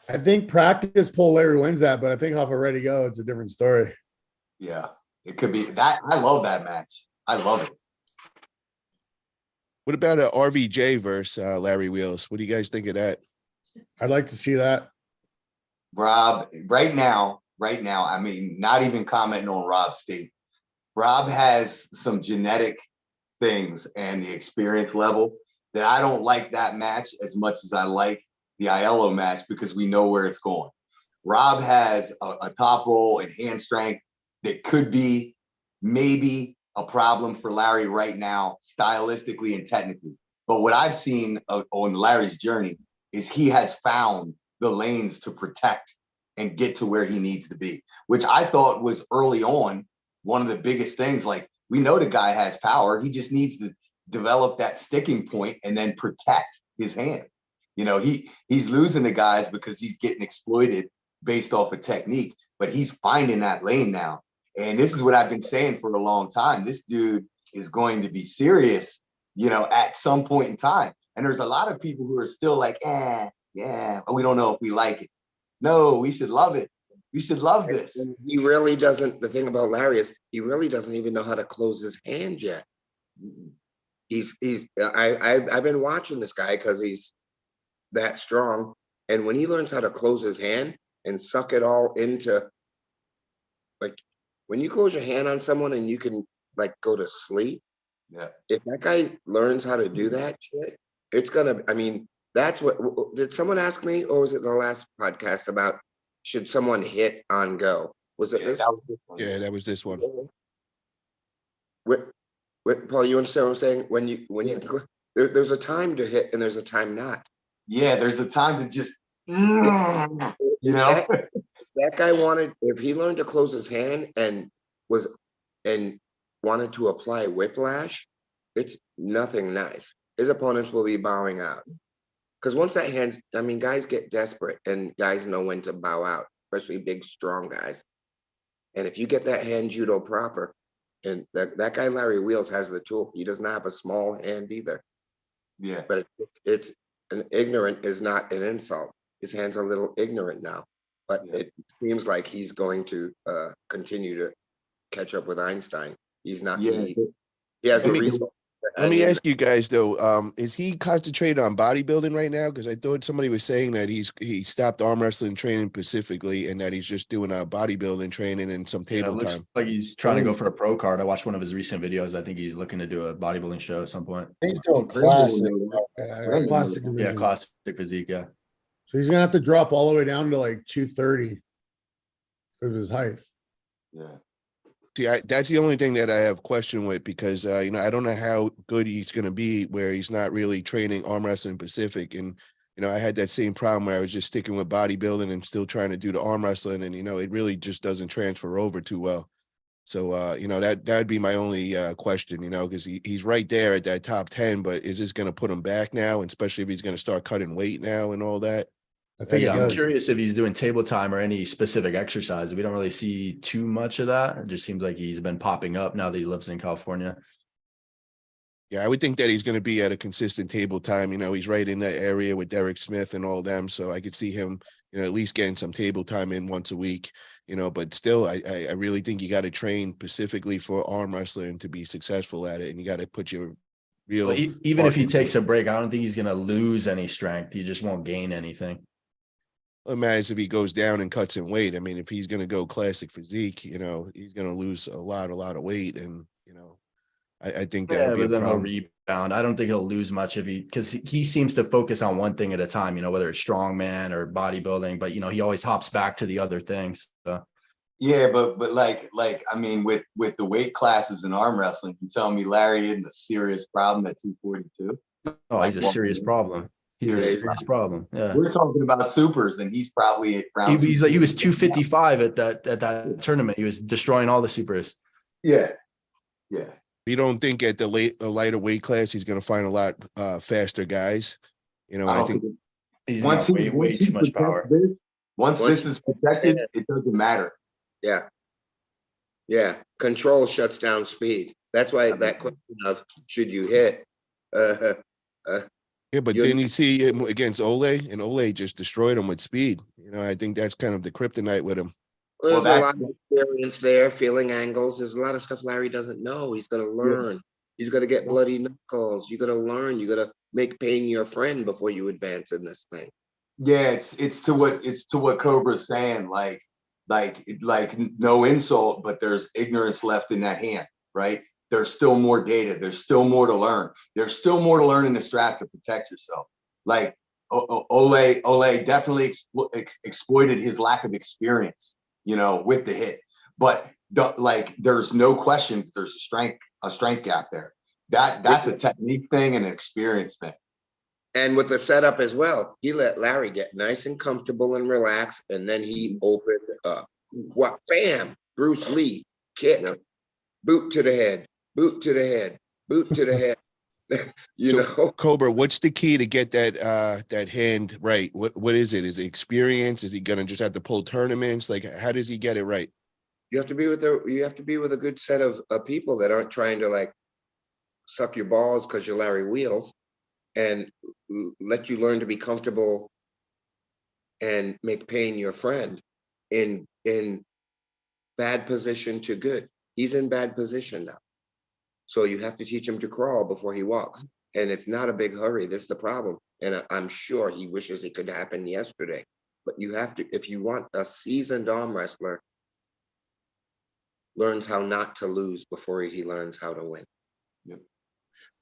I think practice pull Larry wins that, but I think off a ready go, it's a different story. Yeah. It could be that. I love that match. I love it. What about a RVJ versus Larry Wheels? What do you guys think of that? I'd like to see that. Rob, right now, I mean, not even commenting on Rob's state. Rob has some genetic things and the experience level that I don't like that match as much as I like the Aiello match because we know where it's going. Rob has a top roll and hand strength that could be maybe a problem for Larry right now, stylistically and technically. But what I've seen on Larry's journey is he has found the lanes to protect and get to where he needs to be, which I thought was early on one of the biggest things. Like, we know the guy has power. He just needs to develop that sticking point and then protect his hand. You know, he's losing the guys because he's getting exploited based off of technique, but he's finding that lane now. And this is what I've been saying for a long time. This dude is going to be serious, you know, at some point in time. And there's a lot of people who are still like, yeah, but we don't know if we like it. No, we should love it. We should love this. He really doesn't. The thing about Larry is he really doesn't even know how to close his hand yet. I've been watching this guy because he's that strong. And when he learns how to close his hand and suck it all into, like, when you close your hand on someone and you can like go to sleep. Yeah. If that guy learns how to do that shit, it's gonna, I mean, that's what, did someone ask me, or was it the last podcast about should someone hit on go? Was it this? That was this one. Yeah, that was this one. Paul, you understand what I'm saying? When you there's a time to hit and there's a time not. Yeah, there's a time to just, you know. That guy wanted, if he learned to close his hand and wanted to apply whiplash, it's nothing nice. His opponents will be bowing out. Because once that hand, I mean, guys get desperate and guys know when to bow out, especially big, strong guys. And if you get that hand judo proper, and that guy Larry Wheels has the tool. He does not have a small hand either. Yeah. But it's an ignorant is not an insult. His hand's a little ignorant now. But it seems like he's going to continue to catch up with Einstein. He's not. Yeah. He has a Let me- reason. Let me ask you guys though, is he concentrated on bodybuilding right now? Because I thought somebody was saying that he stopped arm wrestling training specifically and that he's just doing bodybuilding training and some Yeah, table it looks time. like he's trying to go for a pro card. I watched one of his recent videos. I think he's looking to do a bodybuilding show at some point. He's doing classic. Classic Yeah, division. classic physique. Yeah. So he's gonna have to drop all the way down to like 230 of his height. Yeah. See, that's the only thing that I have question with because, I don't know how good he's going to be where he's not really training arm wrestling Pacific. And, I had that same problem where I was just sticking with bodybuilding and still trying to do the arm wrestling. And, it really just doesn't transfer over too well. So, that'd be my only question, because he's right there at that top 10, but is this going to put him back now? And especially if he's going to start cutting weight now and all that. I think Yeah, he I'm does. curious if he's doing table time or any specific exercise. We don't really see too much of that. It just seems like he's been popping up now that he lives in California. Yeah, I would think that he's going to be at a consistent table time. He's right in that area with Derek Smith and all them. So I could see him, at least getting some table time in once a week, but still, I really think you got to train specifically for arm wrestling to be successful at it. And you got to put your real. Well, even if he into takes it. a break, I don't think he's going to lose any strength. He just won't gain anything. Imagine if he goes down and cuts in weight. I mean, if he's going to go classic physique, he's going to lose a lot of weight. And, I think that'll Yeah, be a but then he'll problem. rebound. I don't think he'll lose much if because he seems to focus on one thing at a time, whether it's strongman or bodybuilding, but he always hops back to the other things. So. Yeah, but like I mean, with the weight classes in arm wrestling, you telling me Larry isn't a serious problem at 242? Oh, he's a Well, serious problem. He's a serious problem. Yeah. We're talking about supers, and he's probably at round He was 255 at that tournament. He was destroying all the supers. Yeah. You don't think at the lighter weight class he's going to find a lot faster guys? I think he's got way too much power. Once this is protected, it doesn't matter. Yeah. Control shuts down speed. That's why that question of should you hit? Yeah, but didn't you see him against Ole? And Ole just destroyed him with speed. I think that's kind of the kryptonite with him. There's a lot of experience there, feeling angles. There's a lot of stuff Larry doesn't know. He's going to learn. He's going to get bloody knuckles. You got to learn. You got to make pain your friend before you advance in this thing. Yeah, it's to what Cobra's saying. Like no insult, but there's ignorance left in that hand, right? There's still more data. There's still more to learn. There's still more to learn in the strap to protect yourself. Like Ole definitely exploited his lack of experience, with the hit. But there's no question there's a strength gap there. That's a technique thing and an experience thing. And with the setup as well, he let Larry get nice and comfortable and relax, and then he opened up. What? Bam! Bruce Lee kick, boot to the head, boot to the head, boot to the head. Cobra, what's the key to get that hand right? What is it? Is it experience? Is he gonna just have to pull tournaments? Like, how does he get it right? You have to be with a good set of people that aren't trying to suck your balls because you're Larry Wheels, and let you learn to be comfortable and make pain your friend in bad position to good. He's in bad position now. So you have to teach him to crawl before he walks. And it's not a big hurry. That's the problem. And I'm sure he wishes it could happen yesterday. But you have to, if you want a seasoned arm wrestler, learns how not to lose before he learns how to win. Yep.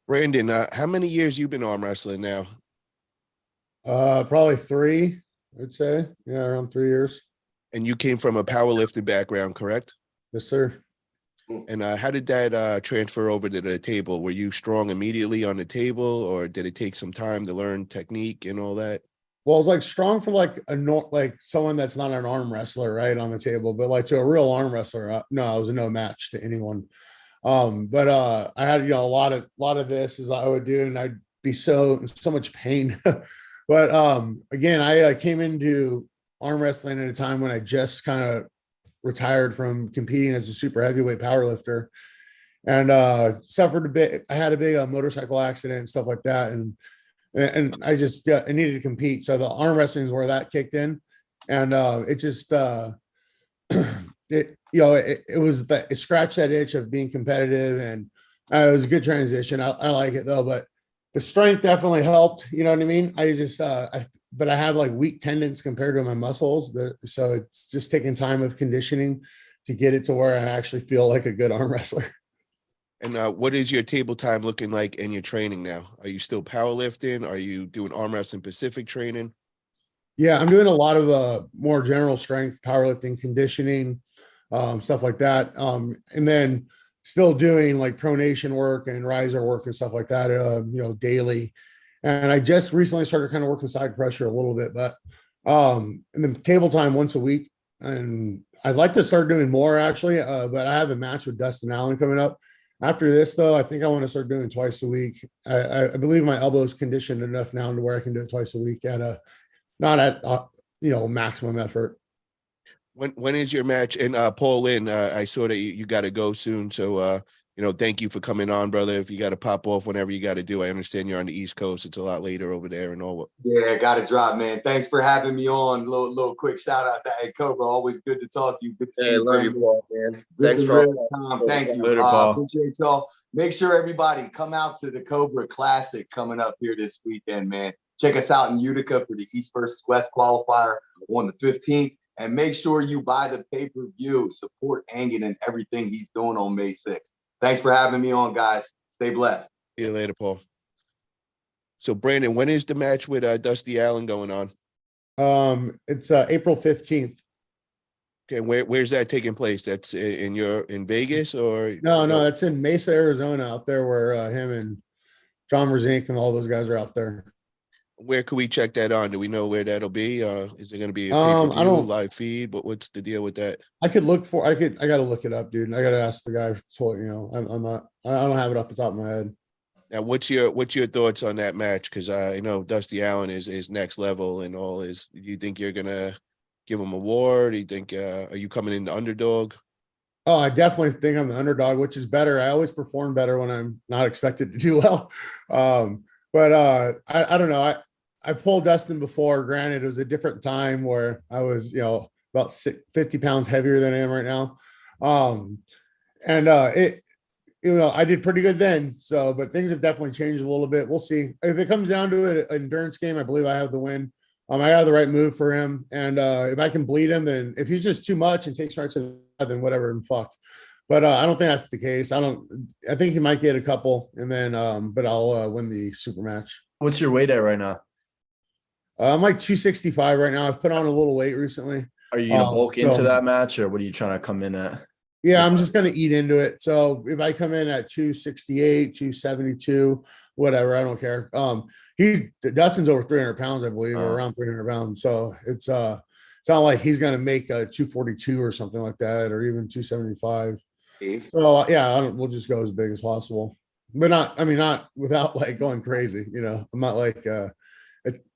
Brandon, how many years you been arm wrestling now? Probably 3, I'd say. Yeah, around 3 years. And you came from a powerlifting background, correct? Yes, sir. And how did that transfer over to the table? Were you strong immediately on the table, or did it take some time to learn technique and all that? Well, it's strong for someone that's not an arm wrestler, right, on the table, but to a real arm wrestler, no, I was no match to anyone. But I had a lot of this as I would do, and I'd be so much pain. But again, I came into arm wrestling at a time when I just kind of retired from competing as a super heavyweight powerlifter, and suffered a bit. I had a big motorcycle accident and stuff like that, and I just I needed to compete. So the arm wrestling is where that kicked in, and it just it scratched that itch of being competitive, and it was a good transition. I like it though, but the strength definitely helped. You know what I mean? I just but I have weak tendons compared to my muscles, so it's just taking time of conditioning to get it to where I actually feel like a good arm wrestler. And what is your table time looking like in your training now? Are you still powerlifting? Are you doing arm wrestling specific training? Yeah, I'm doing a lot of more general strength, powerlifting, conditioning, stuff like that. And then still doing pronation work and riser work and stuff like that, daily. And I just recently started kind of working side pressure a little bit, but and then table time once a week. And I'd like to start doing more actually, but I have a match with Dustin Allen coming up. After this, though, I think I want to start doing twice a week. I believe my elbow is conditioned enough now to where I can do it twice a week at not at maximum effort. When is your match? And Paul Linn, I saw that you got to go soon, so thank you for coming on, brother. If you got to pop off whenever you got to do, I understand you're on the East Coast. It's a lot later over there and all. Yeah, got to drop, man. Thanks for having me on. Little quick shout out to Cobra. Always good to talk to you. Good to see you, love you, Paul, man. Thanks for time. Thank you. Later, Paul. Appreciate y'all. Make sure everybody come out to the Cobra Classic coming up here this weekend, man. Check us out in Utica for the East versus West qualifier on the 15th. And make sure you buy the pay-per-view. Support Angan and everything he's doing on May 6th. Thanks for having me on, guys. Stay blessed. See you later, Paul. So Brandon, when is the match with Dusty Allen going on? It's April 15th. Okay, where's that taking place? That's in Vegas or No, that's in Mesa, Arizona, out there where him and John Razink and all those guys are out there. where could we check that on? Do we know where that'll be? Is there going to be a I pay-per-view, don't- live feed? But what's the deal with that? I got to look it up, dude. I got to ask the guy. I don't have it off the top of my head. Now, what's your thoughts on that match? Because I know Dusty Allen is next level and all. Do you think you're gonna give him a war? Do you think are you coming in the underdog? Oh, I definitely think I'm the underdog, which is better. I always perform better when I'm not expected to do well. But I don't know. I pulled Dustin before. Granted, it was a different time where I was, about 50 pounds heavier than I am right now. I did pretty good then. So, but things have definitely changed a little bit. We'll see. If it comes down to an endurance game, I believe I have the win. I have the right move for him. And if I can bleed him, then if he's just too much and takes right to the head, then whatever, and fucked. But I don't think that's the case. I think he might get a couple, and then but I'll win the super match. What's your weight at right now? I'm like 265 right now. I've put on a little weight recently. Are you gonna bulk into that match, or what are you trying to come in at? Yeah, I'm just going to eat into it. So if I come in at 268, 272, whatever, I don't care. Dustin's over 300 pounds, I believe, or around 300 pounds. So it's not like he's going to make a 242 or something like that, or even 275. Steve? So yeah, we'll just go as big as possible, but not without like going crazy. I'm not like,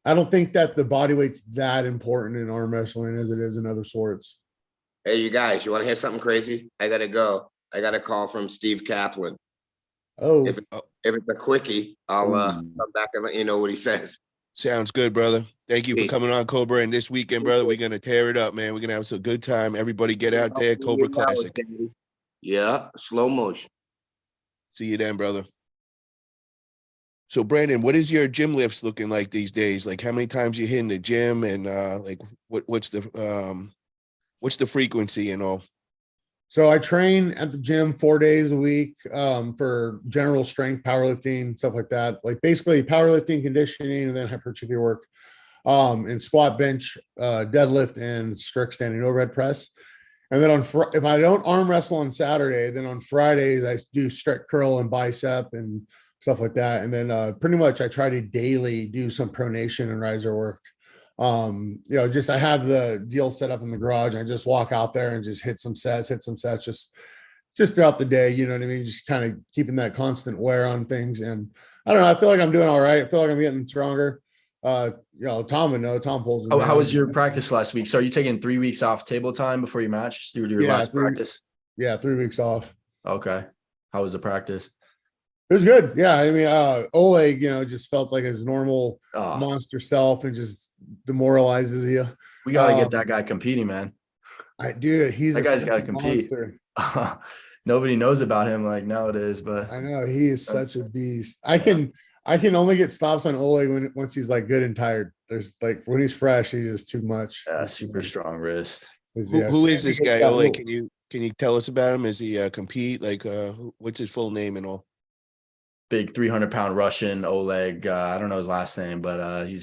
I don't think that the body weight's that important in arm wrestling as it is in other sports. Hey, you guys, you want to hear something crazy? I got to go. I got a call from Steve Kaplan. Oh, If it's a quickie, I'll come back and let you know what he says. Sounds good, brother. Thank you for Peace. coming on, Cobra. And this weekend, brother, we're gonna tear it up, man. We're gonna have some good time. Everybody get out there, Cobra Classic. Yeah, slow motion. See you then, brother. So Brandon, what is your gym lifts looking like these days? Like how many times you hit in the gym, and like what's the frequency and all? so I train at the gym 4 days a week for general strength, powerlifting, stuff like that. Like basically powerlifting, conditioning, and then hypertrophy work, and squat, bench, deadlift, and strict standing overhead press. And then if I don't arm wrestle on Saturday, then on Fridays I do strict curl and bicep and stuff like that. And then pretty much I try to daily do some pronation and riser work. I have the deal set up in the garage. I just walk out there and just hit some sets, just throughout the day. You know what I mean? Just kind of keeping that constant wear on things. And I don't know, I feel like I'm doing all right. I feel like I'm getting stronger. Tom would know. Tom pulls. Oh, how was your practice last week? So are you taking 3 weeks off table time before your match? Do your last practice? Yeah, 3 weeks off. Okay. How was the practice? It was good. Yeah. I mean, Oleg, just felt like his normal Oh, monster self and just demoralizes you. we gotta get that guy competing, man. He's That guy's gotta freaking compete. monster. Nobody knows about him like nowadays, but I know he is such a beast. I can only get stops on Oleg once he's like good and tired. There's like when he's fresh, he's just too much. super strong wrist. Who is this guy? Oh, like, can you tell us about him? Is he compete? Like, what's his full name and all? Big 300-pound Russian, Oleg. I don't know his last name, but he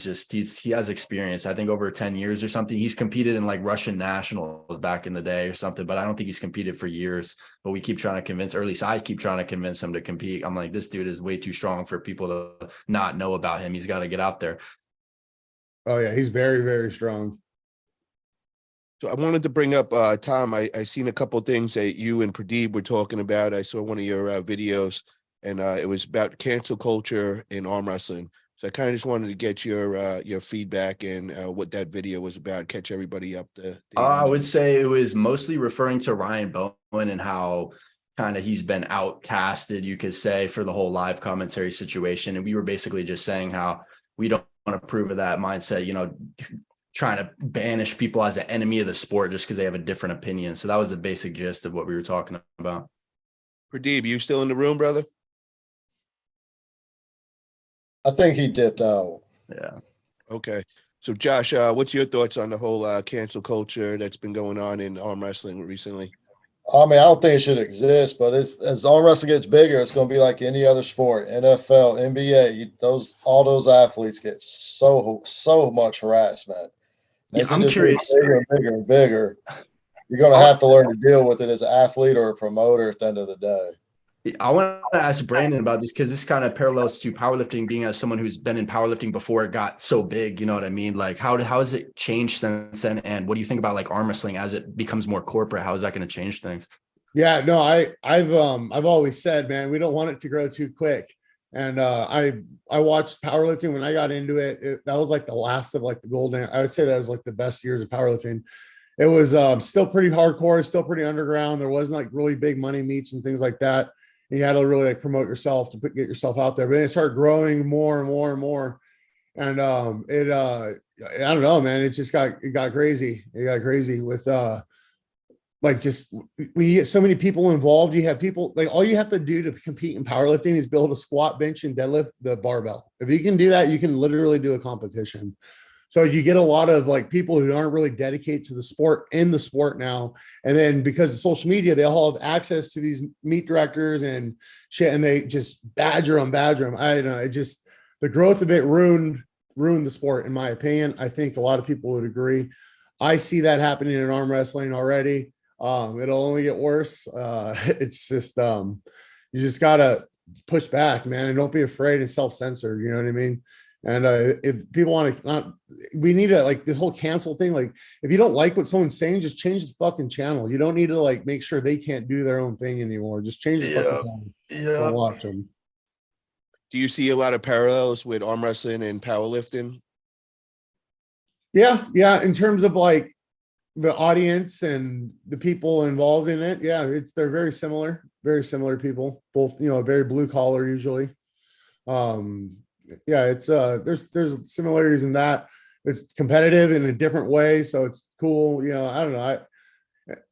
has experience. I think over 10 years or something. He's competed in like Russian nationals back in the day or something, but I don't think he's competed for years. But we keep trying to convince, or at least I keep trying to convince him to compete. I'm like, this dude is way too strong for people to not know about him. He's got to get out there. Oh yeah, he's very, very strong. So I wanted to bring up Tom. I seen a couple of things that you and Pradeep were talking about. I saw one of your videos, and it was about cancel culture in arm wrestling. So I kind of just wanted to get your feedback and what that video was about. Catch everybody up to. I would say it was mostly referring to Ryan Bowen and how kind of he's been outcasted, you could say, for the whole live commentary situation. And we were basically just saying how we don't want to approve of that mindset, trying to banish people as an enemy of the sport just because they have a different opinion. So that was the basic gist of what we were talking about. Pradeep, you still in the room, brother? I think he dipped out. Yeah. Okay. So Josh, what's your thoughts on the whole cancel culture that's been going on in arm wrestling recently? I mean, I don't think it should exist, but as arm wrestling gets bigger, it's going to be like any other sport. NFL, NBA, all those athletes get so much harassment. Yeah, As it I'm just gets curious. bigger and bigger and bigger, you're going to have to learn to deal with it as an athlete or a promoter at the end of the day. I want to ask Brandon about this because this kind of parallels to powerlifting, being as someone who's been in powerlifting before it got so big. You know what I mean? Like, how has it changed since then? And what do you think about like arm wrestling as it becomes more corporate? How is that going to change things? Yeah, no, I've always said, man, we don't want it to grow too quick. And I watched powerlifting when I got into it. That was like the last of like the golden. I would say that was like the best years of powerlifting. It was still pretty hardcore, still pretty underground. There wasn't like really big money meets and things like that. And you had to really like promote yourself to get yourself out there. But then it started growing more and more and more. And I don't know, man. It got crazy. It got crazy with like just when you get so many people involved, you have people like all you have to do to compete in powerlifting is build a squat, bench, and deadlift the barbell. If you can do that, you can literally do a competition. So you get a lot of like people who aren't really dedicated to the sport in the sport now. And then because of social media, they all have access to these meet directors and shit, and they just badger them. I don't know. It just, the growth of it ruined the sport, in my opinion. I think a lot of people would agree. I see that happening in arm wrestling already. It'll only get worse. It's just, you just gotta push back, man, and don't be afraid and self-censor. You know what I mean? And if people want to, we need to like this whole cancel thing. Like, if you don't like what someone's saying, just change the fucking channel. You don't need to like make sure they can't do their own thing anymore. Just change the fucking channel. Don't watch them. Do you see a lot of parallels with arm wrestling and powerlifting? Yeah. In terms of like the audience and the people involved in it. Yeah, they're very similar people, both, very blue collar usually. Yeah, it's there's similarities in that. It's competitive in a different way, so it's cool. I don't know.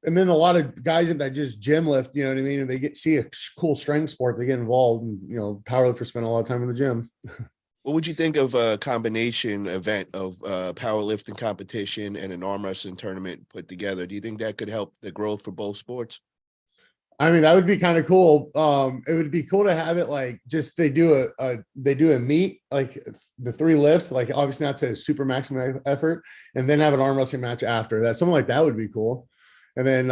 And then a lot of guys that just gym lift, you know what I mean? And they see a cool strength sport, they get involved, and powerlifters spend a lot of time in the gym. What would you think of a combination event of powerlifting competition and an arm wrestling tournament put together? Do you think that could help the growth for both sports? I mean, that would be kind of cool. It would be cool to have it like just they do a meet, like the 3 lifts, like obviously not to super maximum effort, and then have an arm wrestling match after that. Something like that would be cool. And then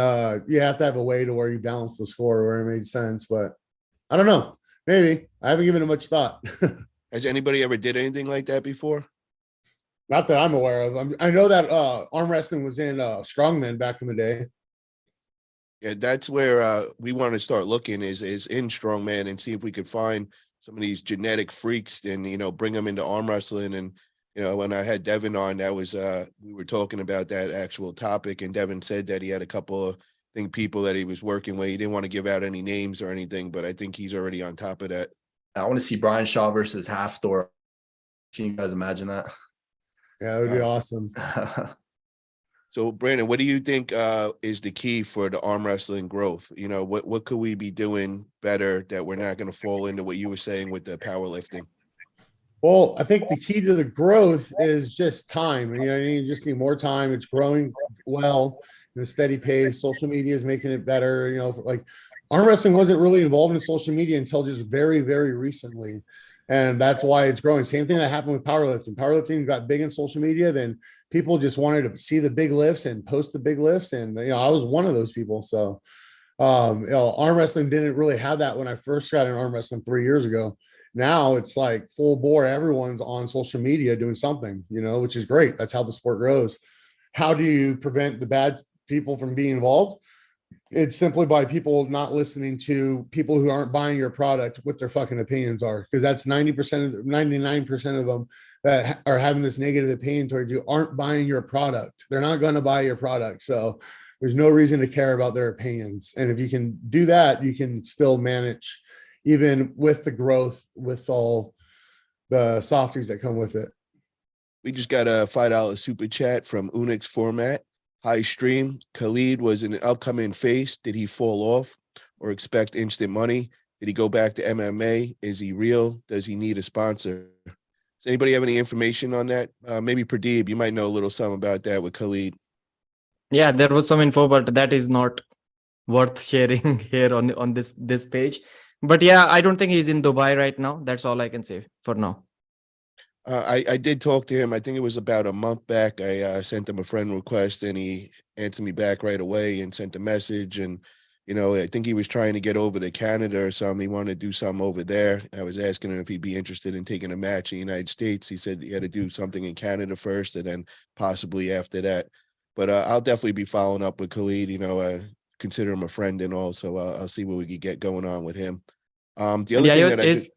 you have to have a way to where you balance the score where it made sense. But I don't know. Maybe. I haven't given it much thought. Has anybody ever did anything like that before? Not that I'm aware of. I know that arm wrestling was in strongman back in the day. Yeah, that's where we want to start looking is in strongman and see if we could find some of these genetic freaks and, bring them into arm wrestling. And, when I had Devin on, that was, we were talking about that actual topic, and Devin said that he had a couple of people that he was working with. He didn't want to give out any names or anything, but I think he's already on top of that. I want to see Brian Shaw versus Half Thor. Can you guys imagine that? Yeah, it would be awesome. So, Brandon, what do you think is the key for the arm wrestling growth? What could we be doing better that we're not going to fall into what you were saying with the powerlifting? Well, I think the key to the growth is just time. You just need more time. It's growing well in a steady pace. Social media is making it better. Like arm wrestling wasn't really involved in social media until just very, very recently. And that's why it's growing. Same thing that happened with powerlifting. Powerlifting got big in social media, then people just wanted to see the big lifts and post the big lifts. And, I was one of those people. So, arm wrestling didn't really have that when I first got in arm wrestling 3 years ago. Now it's like full bore. Everyone's on social media doing something, which is great. That's how the sport grows. How do you prevent the bad people from being involved? It's simply by people not listening to people who aren't buying your product, what their fucking opinions are. Because that's 99% of them that are having this negative opinion towards you aren't buying your product. They're not going to buy your product. So there's no reason to care about their opinions. And if you can do that, you can still manage even with the growth, with all the softies that come with it. We just got a $5 super chat from Unix Format. High stream. Khalid was an upcoming face. Did he fall off or expect instant money? Did he go back to MMA? Is he real? Does he need a sponsor? Does anybody have any information on that? Maybe Pradeep, you might know a little something about that with Khalid. Yeah, there was some info, but that is not worth sharing here on this page. But yeah, I don't think he's in Dubai right now. That's all I can say for now. I did talk to him. I think it was about a month back. I sent him a friend request and he answered me back right away and sent a message. And, I think he was trying to get over to Canada or something. He wanted to do something over there. I was asking him if he'd be interested in taking a match in the United States. He said he had to do something in Canada first and then possibly after that. But I'll definitely be following up with Khalid. Consider him a friend and all. So I'll see what we could get going on with him. The other Yeah, thing that I just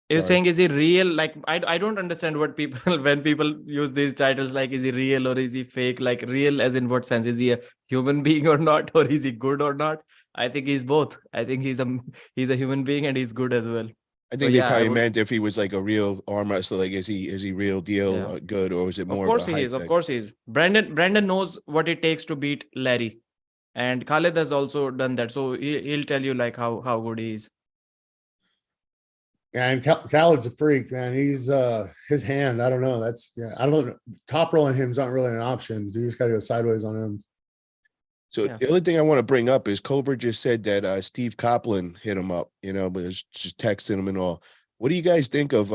you're sorry. saying, is he real? Like, I don't understand what people, when people use these titles, like, is he real or is he fake? Like, real as in what sense? Is he a human being or not? Or is he good or not? I think he's both. I think he's a human being and he's good as well. I So think they yeah, I probably would, meant if he was like a real arm wrestler, like is he real deal yeah. good, or is it Of more of course a he hype is. Of thing? course he is. Brandon knows what it takes to beat Larry. And Khalid has also done that. So he'll tell you like how good he is. Yeah, and Khaled's a freak, man. He's his hand. I don't know. I don't know. Top rolling him's not really an option. You just got to go sideways on him. So Yeah. the other thing I want to bring up is Cobra just said that Steve Copeland hit him up, but it's just texting him and all. What do you guys think of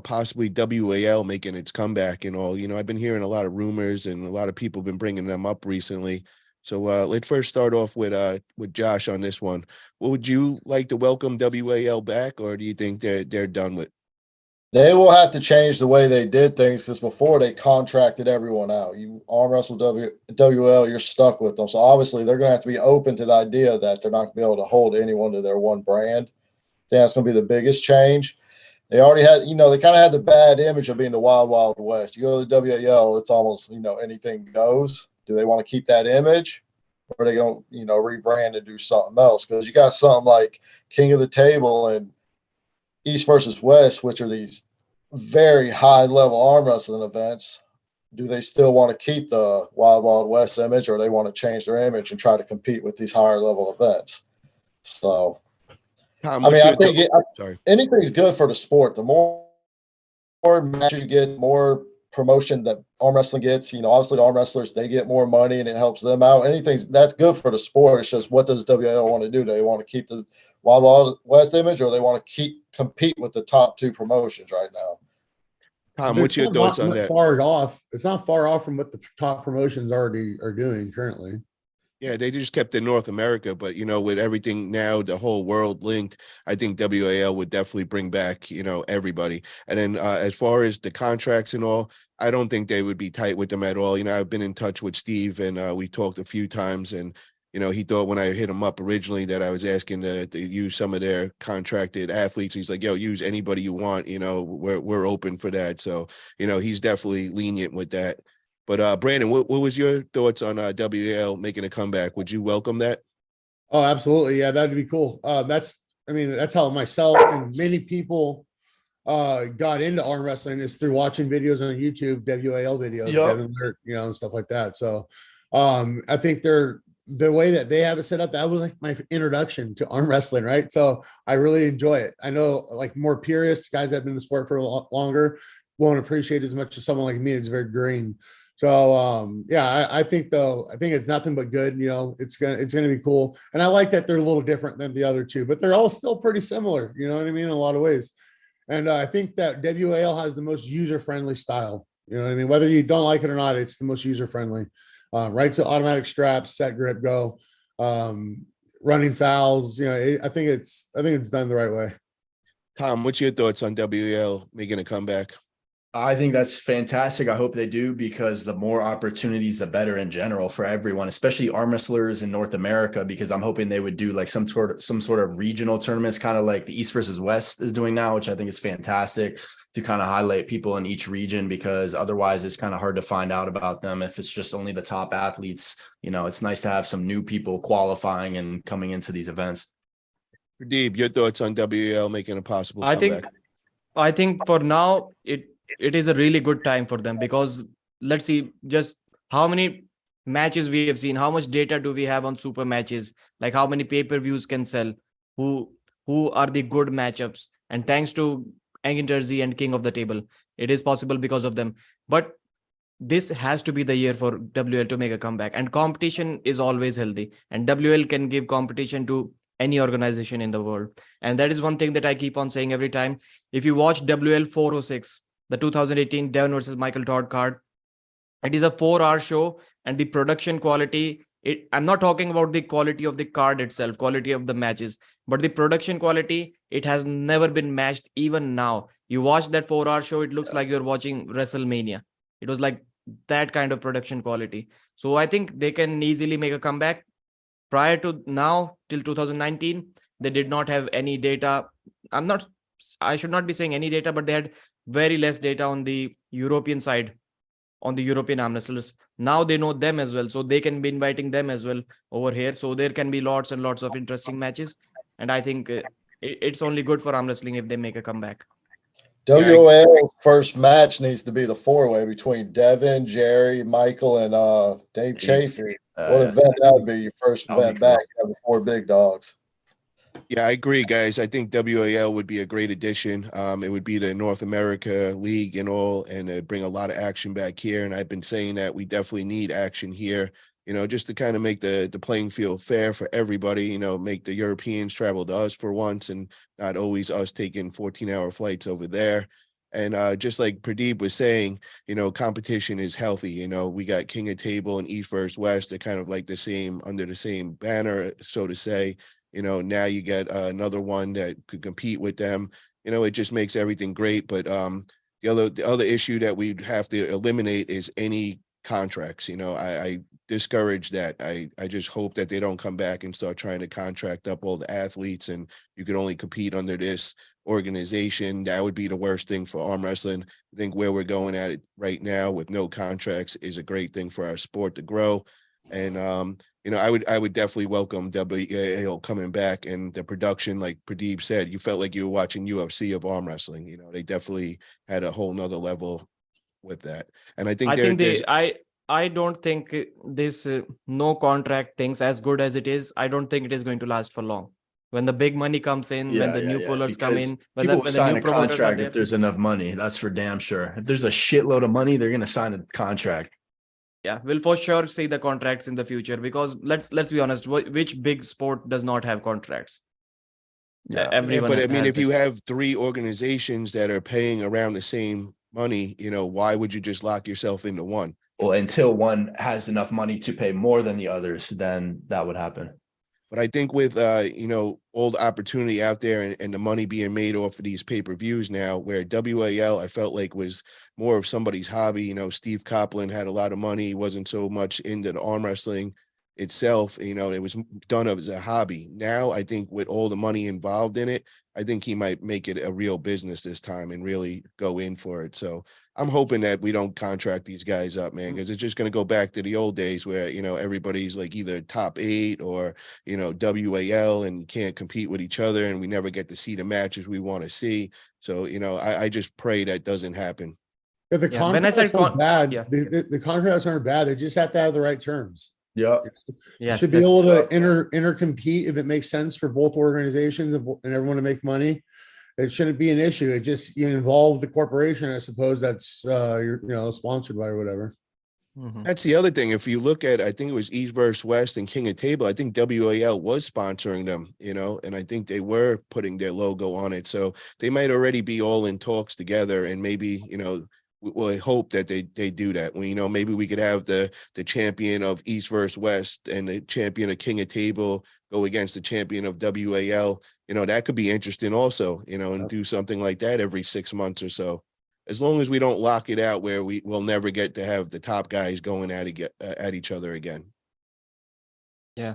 possibly WAL making its comeback and all? I've been hearing a lot of rumors and a lot of people have been bringing them up recently. So let's first start off with Josh on this one. What would you like to welcome WAL back, or do you think they're done with? They will have to change the way they did things because before they contracted everyone out. You arm wrestle WL, you're stuck with them. So obviously they're going to have to be open to the idea that they're not going to be able to hold anyone to their one brand. I think that's going to be the biggest change. They already had, they kind of had the bad image of being the Wild Wild West. You go to the WL, it's almost, anything goes. Do they want to keep that image, or are they going to, rebrand and do something else? Because you got something like King of the Table and East versus West, which are these very high level arm wrestling events. Do they still want to keep the Wild Wild West image, or they want to change their image and try to compete with these higher level events? So, Tom, I think sorry. anything's good for the sport. The more matches you get, more promotion that arm wrestling gets. Obviously the arm wrestlers, they get more money and it helps them out. That's good for the sport. It's just, what does WL want to do? Do they want to keep the Wild Wild West image, or they want to compete with the top two promotions right now? Tom, what's your thoughts on that? Far off. It's not far off from what the top promotions already are doing currently. Yeah, they just kept in North America, but with everything now, the whole world linked, I think WAL would definitely bring back, everybody. And then as far as the contracts and all, I don't think they would be tight with them at all. I've been in touch with Steve and we talked a few times, and he thought when I hit him up originally that I was asking to use some of their contracted athletes. He's like, yo, use anybody you want. We're open for that. So, he's definitely lenient with that. But Brandon, what was your thoughts on WL making a comeback? Would you welcome that? Oh, absolutely. Yeah, that'd be cool. That's how myself and many people got into arm wrestling, is through watching videos on YouTube, WAL videos, Yep. Devin Lurt, and stuff like that. So I think the way that they have it set up, that was like my introduction to arm wrestling, right? So I really enjoy it. I know like more purists, guys that have been in the sport for a lot longer, won't appreciate it as much as someone like me. It's very green. So yeah, I think it's nothing but good. It's gonna be cool. And I like that they're a little different than the other two, but they're all still pretty similar, you know what I mean, in a lot of ways. And I think that WAL has the most user-friendly style. You know what I mean? Whether you don't like it or not, it's the most user-friendly. Right to automatic straps, set grip, go, running fouls. I think it's done the right way. Tom, what's your thoughts on WL making a comeback? I think that's fantastic. I hope they do, because the more opportunities, the better in general for everyone, especially arm wrestlers in North America, because I'm hoping they would do like some sort of regional tournaments, kind of like the East versus West is doing now, which I think is fantastic, to kind of highlight people in each region, because otherwise it's kind of hard to find out about them if it's just only the top athletes. It's nice to have some new people qualifying and coming into these events. Deeb, your thoughts on WL making a possible comeback? I think for now it is a really good time for them, because let's see just how many matches we have seen, how much data do we have on super matches, like how many pay-per-views can sell, who are the good matchups. And thanks to Engin Terzi and King of the Table, it is possible because of them. But this has to be the year for WL to make a comeback. And competition is always healthy, and WL can give competition to any organization in the world. And that is one thing that I keep on saying every time. If you watch WL 406, the 2018 Devon versus Michael Todd card, it is a 4-hour show, and the production quality, I'm not talking about the quality of the card itself, quality of the matches, but the production quality, it has never been matched. Even now, you watch that 4-hour show, it looks like you're watching WrestleMania. It was like that kind of production quality. So I think they can easily make a comeback. Prior to now, till 2019, they did not have any data. I should not be saying any data, but they had very less data on the European side, on the European arm wrestlers. Now they know them as well, so they can be inviting them as well over here. So there can be lots and lots of interesting matches. And I think it's only good for arm wrestling if they make a comeback. WOL's first match needs to be the 4-way between Devin, Jerry, Michael, and Dave Chafee. What event that would be? Your first event back, having 4 big dogs. Yeah, I agree, guys. I think WAL would be a great addition. It would be the North America League and all, and bring a lot of action back here. And I've been saying that we definitely need action here, just to kind of make the playing field fair for everybody, make the Europeans travel to us for once and not always us taking 14-hour flights over there. And just like Pradeep was saying, competition is healthy. We got King of Table and East versus West. They're kind of like under the same banner, so to say. Now you get another one that could compete with them. It just makes everything great. But the other issue that we'd have to eliminate is any contracts. I discourage that. I just hope that they don't come back and start trying to contract up all the athletes and you can only compete under this organization. That would be the worst thing for arm wrestling. I think where we're going at it right now with no contracts is a great thing for our sport to grow. And I would definitely welcome WAL coming back, and the production, like Pradeep said, you felt like you were watching UFC of arm wrestling. They definitely had a whole nother level with that. And I think I don't think this no contract things, as good as it is, I don't think it is going to last for long. When the big money comes in, when the new pullers come in, when people the sign new a promoters are contract there. if there's enough money. That's for damn sure. If there's a shitload of money, they're going to sign a contract. Yeah, we'll for sure see the contracts in the future, because let's be honest, which big sport does not have contracts? Yeah, everyone. But I mean, if you this. have 3 organizations that are paying around the same money, why would you just lock yourself into one? Well, until one has enough money to pay more than the others, then that would happen. But I think with all the opportunity out there and the money being made off of these pay-per-views now, where WAL I felt like was more of somebody's hobby. Steve Copeland had a lot of money, he wasn't so much into the arm wrestling itself. It was done as a hobby. Now I think with all the money involved in it, I think he might make it a real business this time and really go in for it. So I'm hoping that we don't contract these guys up, man, because it's just going to go back to the old days where, everybody's like either top 8 or, WAL, and you can't compete with each other, and we never get to see the matches we want to see. So, I just pray that doesn't happen. If the contracts aren't bad, the contracts aren't bad. They just have to have the right terms. Yeah. You should be able to intercompete if it makes sense for both organizations and everyone to make money. It shouldn't be an issue. It just involve the corporation, I suppose, that's sponsored by or whatever. Mm-hmm. That's the other thing. If you look at, I think it was East versus West and King of Table, I think WAL was sponsoring them, and I think they were putting their logo on it. So they might already be all in talks together, and maybe, we'll hope that they do that. When, maybe we could have the champion of East versus West and the champion of King of Table go against the champion of WAL. That could be interesting also, and do something like that every 6 months or so. As long as we don't lock it out where we'll never get to have the top guys going at each other again. Yeah.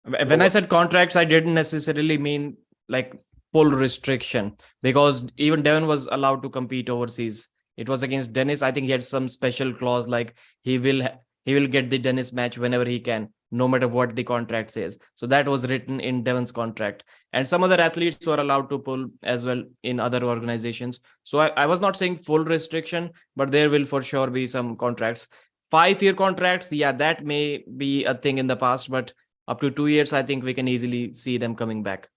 When I said contracts, I didn't necessarily mean like full restriction, because even Devon was allowed to compete overseas. It was against Dennis. I think he had some special clause, like he will get the Dennis match whenever he can, no matter what the contract says. So that was written in Devon's contract. And some other athletes were allowed to pull as well in other organizations. So I was not saying full restriction, but there will for sure be some contracts. 5-year contracts, yeah, that may be a thing in the past, but up to 2 years, I think we can easily see them coming back.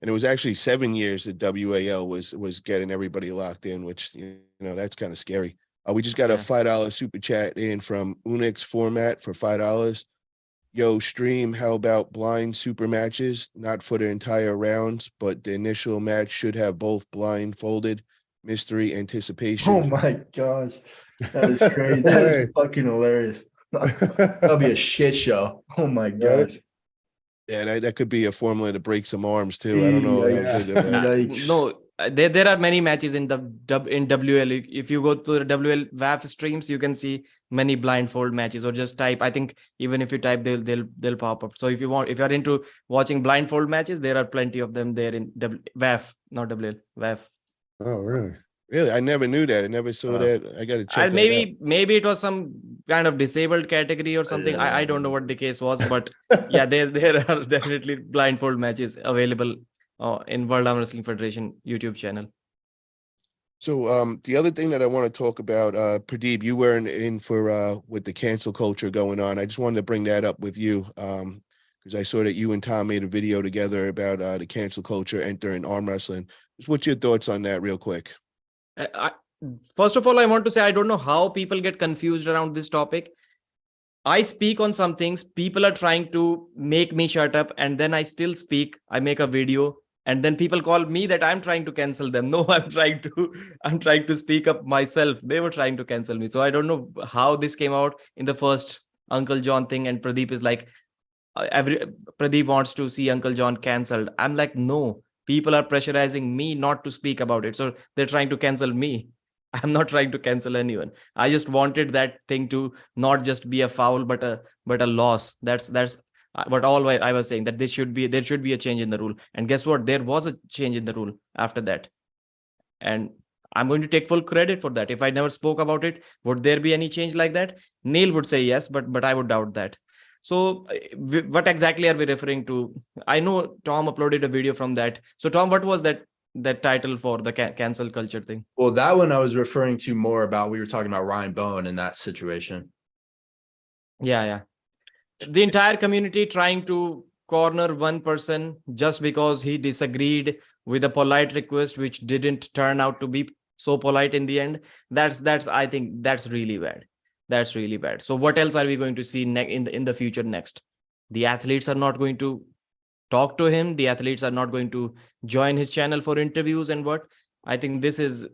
And it was actually 7 years that WAL was getting everybody locked in, which, that's kind of scary. We just got a Yeah. $5 super chat in from Unix Format for $5. Yo, stream, how about blind super matches? Not for the entire rounds, but the initial match should have both blindfolded, mystery, anticipation. Oh my gosh. That is crazy. No That way. is fucking hilarious. That'll be a shit show. Oh my gosh. Yeah, that could be a formula to break some arms too. I don't know. how Yikes. good that- Yikes. No, there are many matches in the WL. If you go to the WL WAF streams, you can see many blindfold matches, or just type. I think even if you type, they'll pop up. So if you're into watching blindfold matches, there are plenty of them there in WAF, not WL, WAF. Oh, really? Really, I never knew that. I never saw that. I got to check that out. Maybe it was some kind of disabled category or something. I don't know what the case was, but yeah, there are definitely blindfold matches available in World Arm Wrestling Federation YouTube channel. So the other thing that I want to talk about, Pradeep, you were in for with the cancel culture going on. I just wanted to bring that up with you because I saw that you and Tom made a video together about the cancel culture entering arm wrestling. Just what's your thoughts on that real quick? First of all, I want to say I don't know how people get confused around this topic. I speak on some things. People are trying to make me shut up, and then I still speak. I make a video, and then people call me that I'm trying to cancel them. No, I'm trying to speak up myself. They were trying to cancel me. So I don't know how this came out in the first Uncle John thing, and Pradeep is like, Pradeep wants to see Uncle John cancelled. I'm like, no. People are pressurizing me not to speak about it. So they're trying to cancel me. I'm not trying to cancel anyone. I just wanted that thing to not just be a foul, but a loss. That's what all I was saying, that there should be a change in the rule. And guess what? There was a change in the rule after that. And I'm going to take full credit for that. If I never spoke about it, would there be any change like that? Neil would say yes, but I would doubt that. So what exactly are we referring to? I know Tom uploaded a video from that. So Tom, what was that title for the cancel culture thing? Well, that one I was referring to more about, we were talking about Ryan Bowen in that situation. Yeah. The entire community trying to corner one person just because he disagreed with a polite request, which didn't turn out to be so polite in the end. I think that's really bad. That's really bad. So what else are we going to see in the future next? The athletes are not going to talk to him. The athletes are not going to join his channel for interviews and what? I think this is,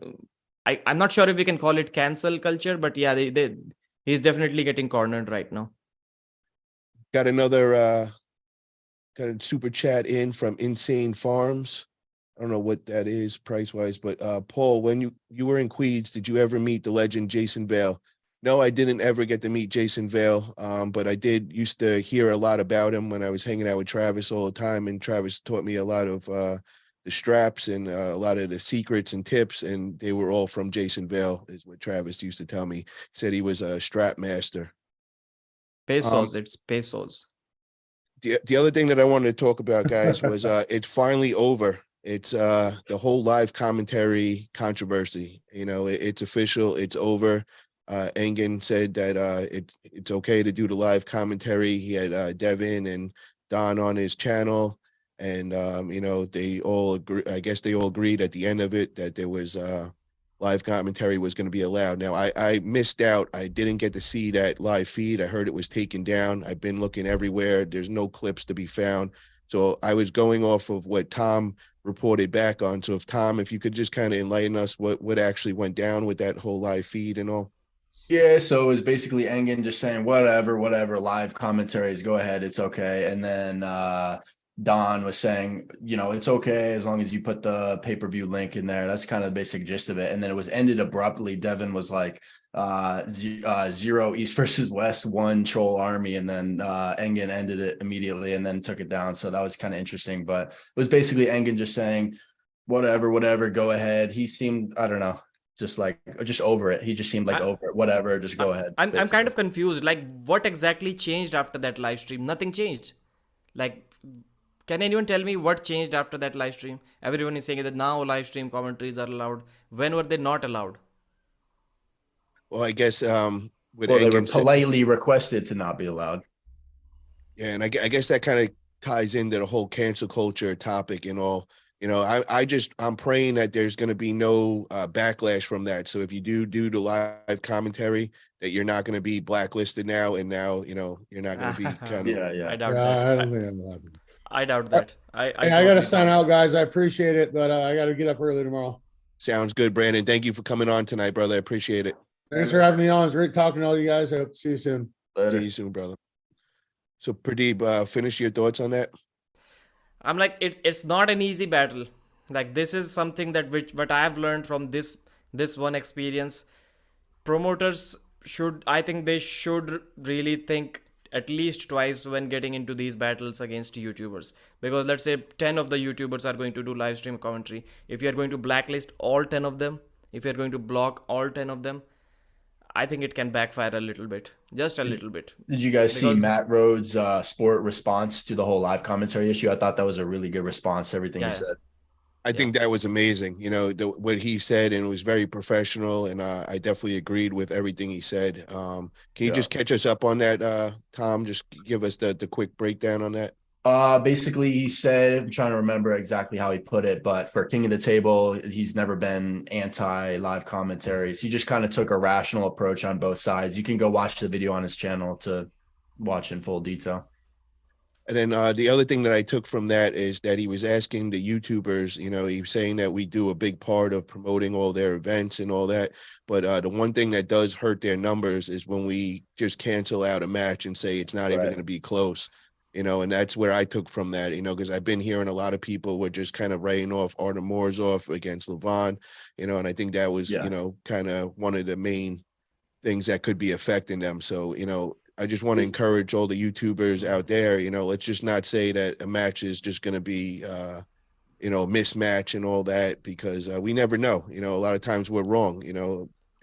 I'm not sure if we can call it cancel culture, but yeah, he's definitely getting cornered right now. Got another got a super chat in from Insane Farms. I don't know what that is price wise, but Paul, when you were in Queens, did you ever meet the legend Jason Vale? No, I didn't ever get to meet Jason Vale, but I used to hear a lot about him when I was hanging out with Travis all the time, and Travis taught me a lot of the straps and a lot of the secrets and tips, and they were all from Jason Vale, is what Travis used to tell me. He said he was a strap master. Pesos, it's pesos. The other thing that I wanted to talk about, guys, was it's finally over. It's the whole live commentary controversy. You know, it's official. It's over. Engen said that it's okay to do the live commentary. He had Devin and Don on his channel, and you know, they all agree. I guess they all agreed at the end of it that there was live commentary was going to be allowed. Now I missed out. I didn't get to see that live feed. I heard it was taken down. I've been looking everywhere. There's no clips to be found. So I was going off of what Tom reported back on. So if you could just kind of enlighten us what actually went down with that whole live feed and all. Yeah, so it was basically Engen just saying, whatever, live commentaries, go ahead, it's okay. And then Don was saying, you know, it's okay as long as you put the pay-per-view link in there. That's kind of the basic gist of it. And then it was ended abruptly. Devin was like 0 East versus West, 1 Troll Army, and then Engen ended it immediately and then took it down. So that was kind of interesting. But it was basically Engen just saying, whatever, go ahead. He seemed, I don't know, just over it. He just seemed like over it. Whatever, just go ahead. I'm kind of confused. Like, what exactly changed after that live stream? Nothing changed. Like, can anyone tell me what changed after that live stream? Everyone is saying that now live stream commentaries are allowed. When were they not allowed? Well, I guess with they were Engen politely requested to not be allowed. Yeah, and I guess that kind of ties into the whole cancel culture topic and all. I'm praying that there's going to be no backlash from that. So if you do the live commentary, that you're not going to be blacklisted now, and now you're not going to be kind of. Yeah. I doubt Yeah, I that. don't think that'll happen. I doubt that. I Hey, I got to totally sign doubt out, guys. I appreciate it, but I got to get up early tomorrow. Sounds good, Brandon. Thank you for coming on tonight, brother. I appreciate it. Thanks for having me on. It's great talking to all you guys. I hope to see you soon. Later. See you soon, brother. So Pradeep, finish your thoughts on that. I'm like, it's not an easy battle. Like, this is something that what I have learned from this one experience. Promoters I think they should really think at least twice when getting into these battles against YouTubers. Because let's say 10 of the YouTubers are going to do live stream commentary. If you're going to blacklist all 10 of them, if you're going to block all 10 of them, I think it can backfire a little bit, just a little bit. Did you guys see Because- Matt Rhodes' sport response to the whole live commentary issue? I thought that was a really good response to everything Yeah. he said. I think that was amazing. What he said, and it was very professional. And I definitely agreed with everything he said. Can you just catch us up on that, Tom? Just give us the quick breakdown on that. Basically, he said, I'm trying to remember exactly how he put it, but for King of the Table, he's never been anti-live commentaries. He just kind of took a rational approach on both sides. You can go watch the video on his channel to watch in full detail. And then the other thing that I took from that is that he was asking the YouTubers, he was saying that we do a big part of promoting all their events and all that. But the one thing that does hurt their numbers is when we just cancel out a match and say it's not even going to be close, and that's where I took from that, because I've been hearing a lot of people were just kind of writing off Artem Morozov against Levon, and I think that was, kind of one of the main things that could be affecting them. So, I just want to encourage all the YouTubers out there, let's just not say that a match is just going to be, a mismatch and all that, because we never know. A lot of times we're wrong.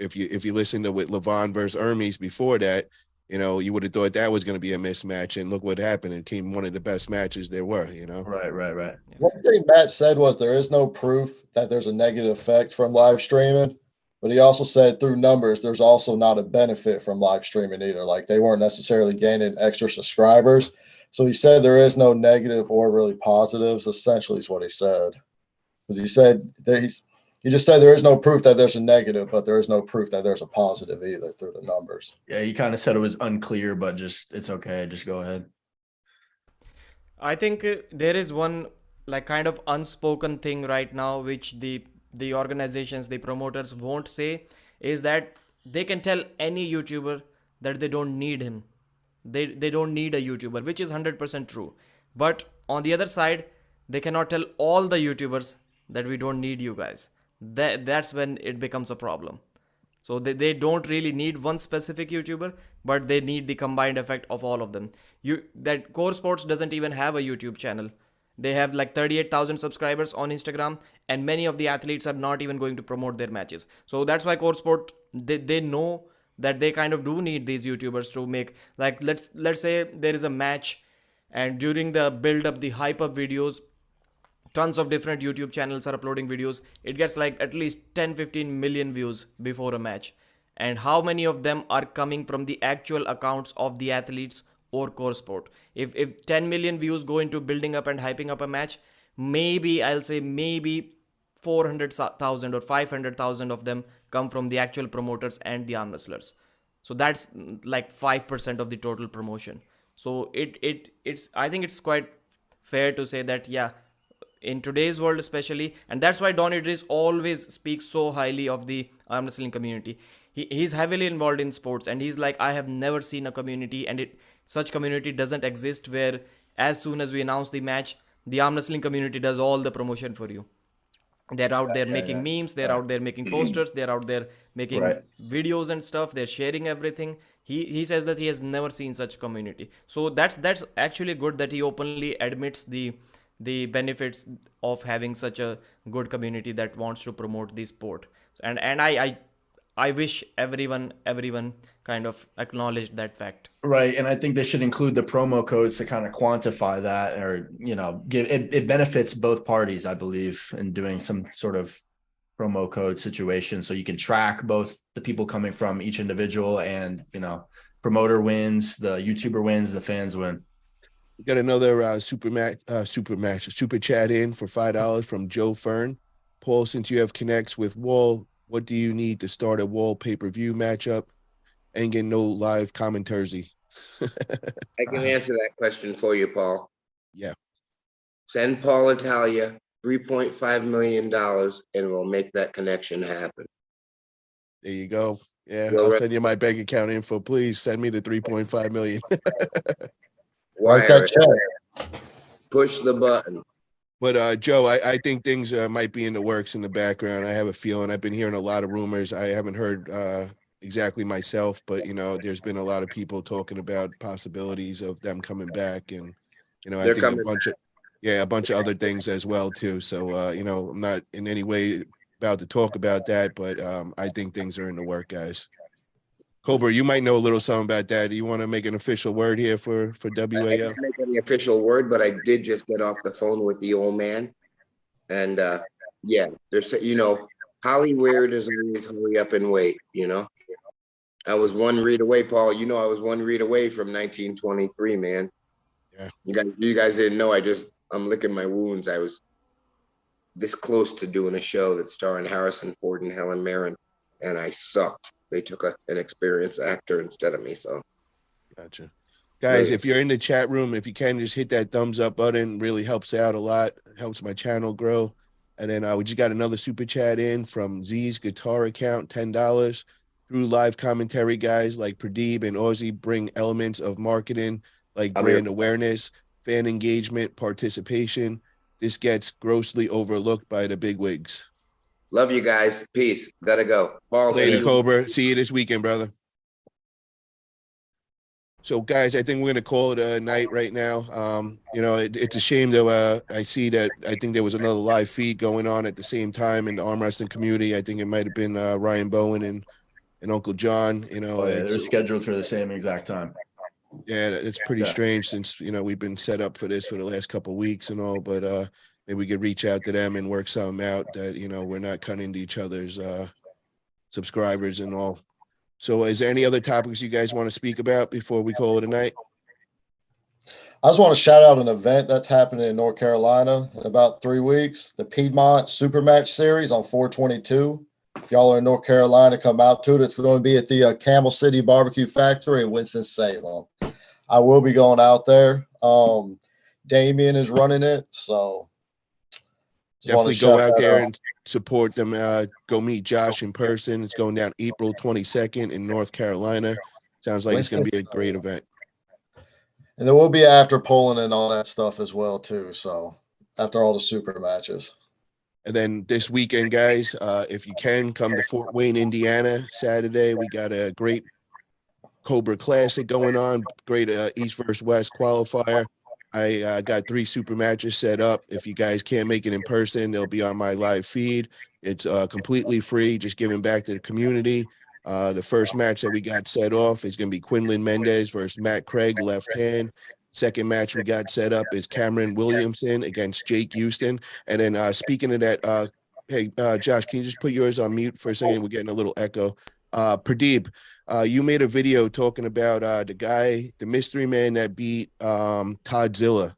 If you listen to with Levon versus Hermes before that, you would have thought that was going to be a mismatch, and look what happened. It came one of the best matches there were. Right. One thing Matt said was there is no proof that there's a negative effect from live streaming. But he also said through numbers, there's also not a benefit from live streaming either. Like they weren't necessarily gaining extra subscribers. So he said there is no negative or really positives, essentially is what he said. Because he said that he just said there is no proof that there's a negative, but there is no proof that there's a positive either through the numbers. Yeah, he kind of said it was unclear, but it's okay. Just go ahead. I think there is one kind of unspoken thing right now, which the organizations, the promoters won't say, is that they can tell any YouTuber that they don't need him. They don't need a YouTuber, which is 100% true. But on the other side, they cannot tell all the YouTubers that we don't need you guys. That's when it becomes a problem. So they don't really need one specific YouTuber, but they need the combined effect of all of them. That Core Sports doesn't even have a YouTube channel. They have 38,000 subscribers on Instagram, and many of the athletes are not even going to promote their matches. So that's why Core Sport, they know that they kind of do need these YouTubers to make, let's say there is a match, and during the build up, the hype up videos, tons of different YouTube channels are uploading videos. It gets at least 10-15 million views before a match. And how many of them are coming from the actual accounts of the athletes or Core Sport? If 10 million views go into building up and hyping up a match, maybe 400,000 or 500,000 of them come from the actual promoters and the arm wrestlers. So that's 5% of the total promotion. So it's I think it's quite fair to say that, yeah, in today's world especially, and that's why Don Idris always speaks so highly of the arm wrestling community. He's heavily involved in sports, and he's like, I have never seen a community, and such community doesn't exist, where as soon as we announce the match, the arm wrestling community does all the promotion for you. They're out there making memes, they're out there making posters, they're out there making videos and stuff, they're sharing everything. He says that he has never seen such community. So that's actually good that he openly admits the benefits of having such a good community that wants to promote the sport. And I wish everyone kind of acknowledged that fact. Right. And I think they should include the promo codes to kind of quantify that, or, give it benefits both parties, I believe, in doing some sort of promo code situation. So you can track both the people coming from each individual, and, promoter wins, the YouTuber wins, the fans win. We got another super chat in for $5 from Joe Fern. Paul, since you have connects with Wall, what do you need to start a Wall pay-per-view matchup and get no live commentary? I can answer that question for you, Paul. Yeah. Send Paul Italia $3.5 million and we'll make that connection happen. There you go. Yeah, Well, I'll send you my bank account info. Please send me the 3.5 million. Write Wire that it. check. Push the button. But Joe, I think things might be in the works in the background. I have a feeling. I've been hearing a lot of rumors. I haven't heard exactly myself, but there's been a lot of people talking about possibilities of them coming back, and I They're think coming. a bunch of other things as well too. So I'm not in any way about to talk about that, but I think things are in the work, guys. Cobra, you might know a little something about that. Do you want to make an official word here for I WAL? didn't make any official word, but I did just get off the phone with the old man. And yeah, there's Hollywood is always hurry up and wait, I was one read away, Paul. I was one read away from 1923, man. Yeah. You guys didn't know. I'm licking my wounds. I was this close to doing a show that's starring Harrison Ford and Helen Mirren, and I sucked. They took an experienced actor instead of me. So, gotcha. Guys, if you're in the chat room, if you can just hit that thumbs up button, really helps out a lot, helps my channel grow. And then we just got another super chat in from Z's guitar account, $10. Through live commentary, guys like Pradeep and Ozzy bring elements of marketing like brand awareness, fan engagement, participation. This gets grossly overlooked by the bigwigs. Love you guys. Peace. Gotta go. Paul, later, Cobra. See you this weekend, brother. So, guys, I think we're going to call it a night right now. It's a shame that I see that I think there was another live feed going on at the same time in the arm wrestling community. I think it might have been Ryan Bowen and Uncle John. They're scheduled for the same exact time. Yeah, it's pretty strange since, we've been set up for this for the last couple of weeks and all, but maybe we could reach out to them and work something out that, we're not cutting into each other's subscribers and all. So is there any other topics you guys want to speak about before we call it a night? I just want to shout out an event that's happening in North Carolina in about 3 weeks, the Piedmont Super Match Series on 4/22. If y'all are in North Carolina, come out to it. It's going to be at the Camel City Barbecue Factory in Winston-Salem. I will be going out there. Damien is running it, so definitely go out there and support them. Go meet Josh in person. It's going down April 22nd in North Carolina. Sounds like it's going to be a great event. And there will be after polling and all that stuff as well too. So after all the super matches. And then this weekend, guys, if you can come to Fort Wayne, Indiana, Saturday, we got a great Cobra Classic going on. Great East versus West qualifier. I got 3 super matches set up. If you guys can't make it in person, they'll be on my live feed. It's completely free, just giving back to the community. The first match that we got set off is going to be Quinlan Mendez versus Matt Craig, left hand. Second match we got set up is Cameron Williamson against Jake Houston. And then speaking of that, hey, Josh, can you just put yours on mute for a second? We're getting a little echo. Pradeep, you made a video talking about the mystery man that beat Todzilla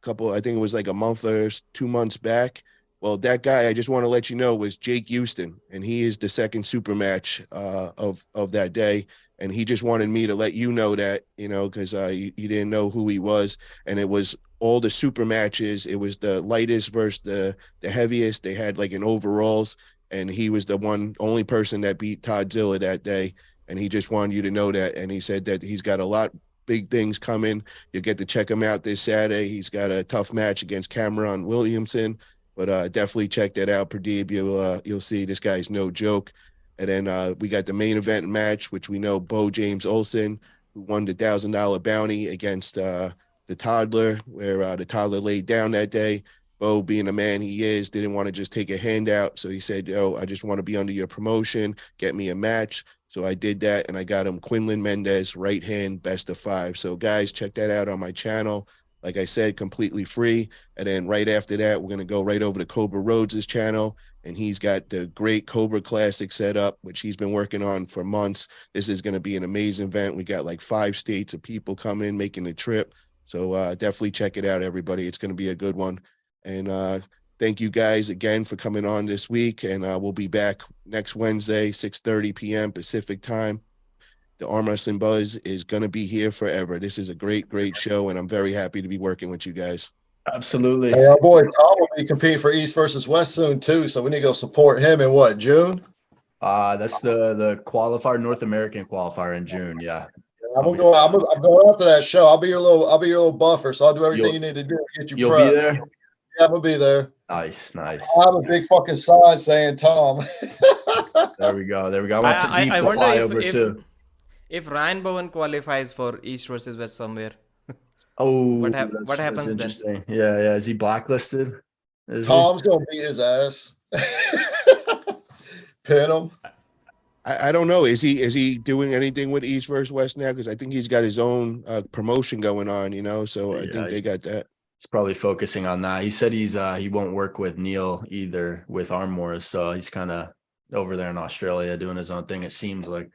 I think it was like a month or 2 months back. Well, that guy, I just want to let you know, was Jake Houston, and he is the second super match of that day. And he just wanted me to let you know that, because you didn't know who he was. And it was all the super matches. It was the lightest versus the heaviest. They had like an overalls, and he was the only person that beat Todzilla that day. And he just wanted you to know that. And he said that he's got a lot big things coming. You'll get to check him out this Saturday. He's got a tough match against Cameron Williamson, but definitely check that out, Pradeep. You'll see this guy's no joke. And then we got the main event match, which we know Bo James Olsen, who won the $1,000 bounty against the toddler, where the toddler laid down that day. Bo, being a man he is, didn't want to just take a handout. So he said, I just want to be under your promotion. Get me a match. So I did that, and I got him Quinlan Mendez, right hand, best of 5. So, guys, check that out on my channel. Like I said, completely free. And then right after that, we're going to go right over to Cobra Rhodes' channel, and he's got the great Cobra Classic set up, which he's been working on for months. This is going to be an amazing event. We got like 5 states of people coming, making the trip. So definitely check it out, everybody. It's going to be a good one. And thank you guys again for coming on this week. And we'll be back next Wednesday, 6:30 p.m. Pacific time. The Arm Wrestling Buzz is going to be here forever. This is a great, great show, and I'm very happy to be working with you guys. Absolutely. Hey, our boy Tom will be competing for East versus West soon too, so we need to go support him in what, June? That's the qualifier, North American qualifier in June. Yeah. I'm going after that show. I'll be your little buffer, so I'll do everything you need to do to get you You'll prepped. be there? Yeah, I'm gonna be there. Nice. I have a big fucking sign saying Tom. There we go. I want Pradeep I to wonder fly if, over if, too. if Ryan Bowen qualifies for East versus West somewhere. Oh, what that's happens then? interesting. Yeah. Is he blacklisted? Tom's gonna beat his ass. Pin him. I don't know. Is he doing anything with East versus West now? Because I think he's got his own promotion going on, so I think they got that. He's probably focusing on that. He said he won't work with Neil either with Arm Wars, so he's kind of over there in Australia doing his own thing, it seems like.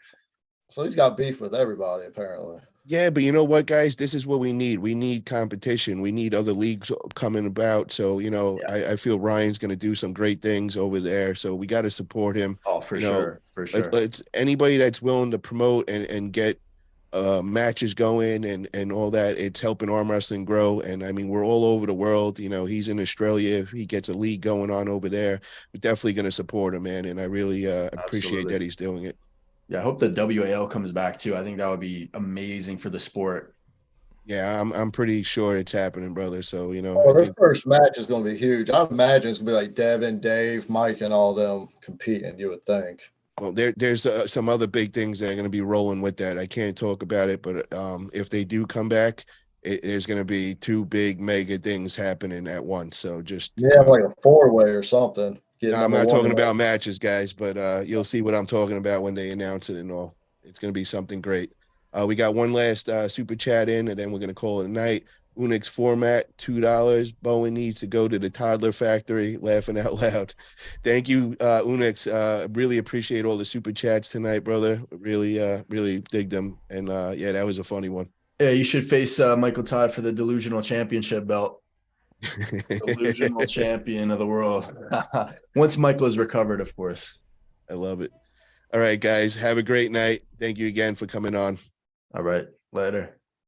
So he's got beef with everybody apparently. Yeah, but you know what, guys? This is what we need. We need competition. We need other leagues coming about. So, I feel Ryan's going to do some great things over there. So we got to support him. Oh, for sure. It's anybody that's willing to promote and get matches going and all that. It's helping arm wrestling grow. And I mean, we're all over the world. He's in Australia. If he gets a league going on over there, we're definitely going to support him, man. And I really appreciate that he's doing it. Yeah, I hope the WAL comes back too. I think that would be amazing for the sport. Yeah, I'm pretty sure it's happening, brother. So, their first match is going to be huge. I imagine it's going to be like Devin, Dave, Mike, and all them competing, you would think. Well, there's some other big things that are going to be rolling with that. I can't talk about it, but if they do come back, there's going to be two big mega things happening at once. So just like a 4-way or something. No, I'm not talking about matches, guys, but you'll see what I'm talking about when they announce it and all. It's going to be something great. We got one last super chat in, and then we're going to call it a night. Unix format, $2. Bowen needs to go to the toddler factory, laughing out loud. Thank you, Unix. Really appreciate all the super chats tonight, brother. Really dig them. And yeah, that was a funny one. Yeah, you should face Michael Todd for the delusional championship belt. Delusional champion of the world. Once Michael is recovered, of course. I love it. All right, guys. Have a great night. Thank you again for coming on. All right. Later.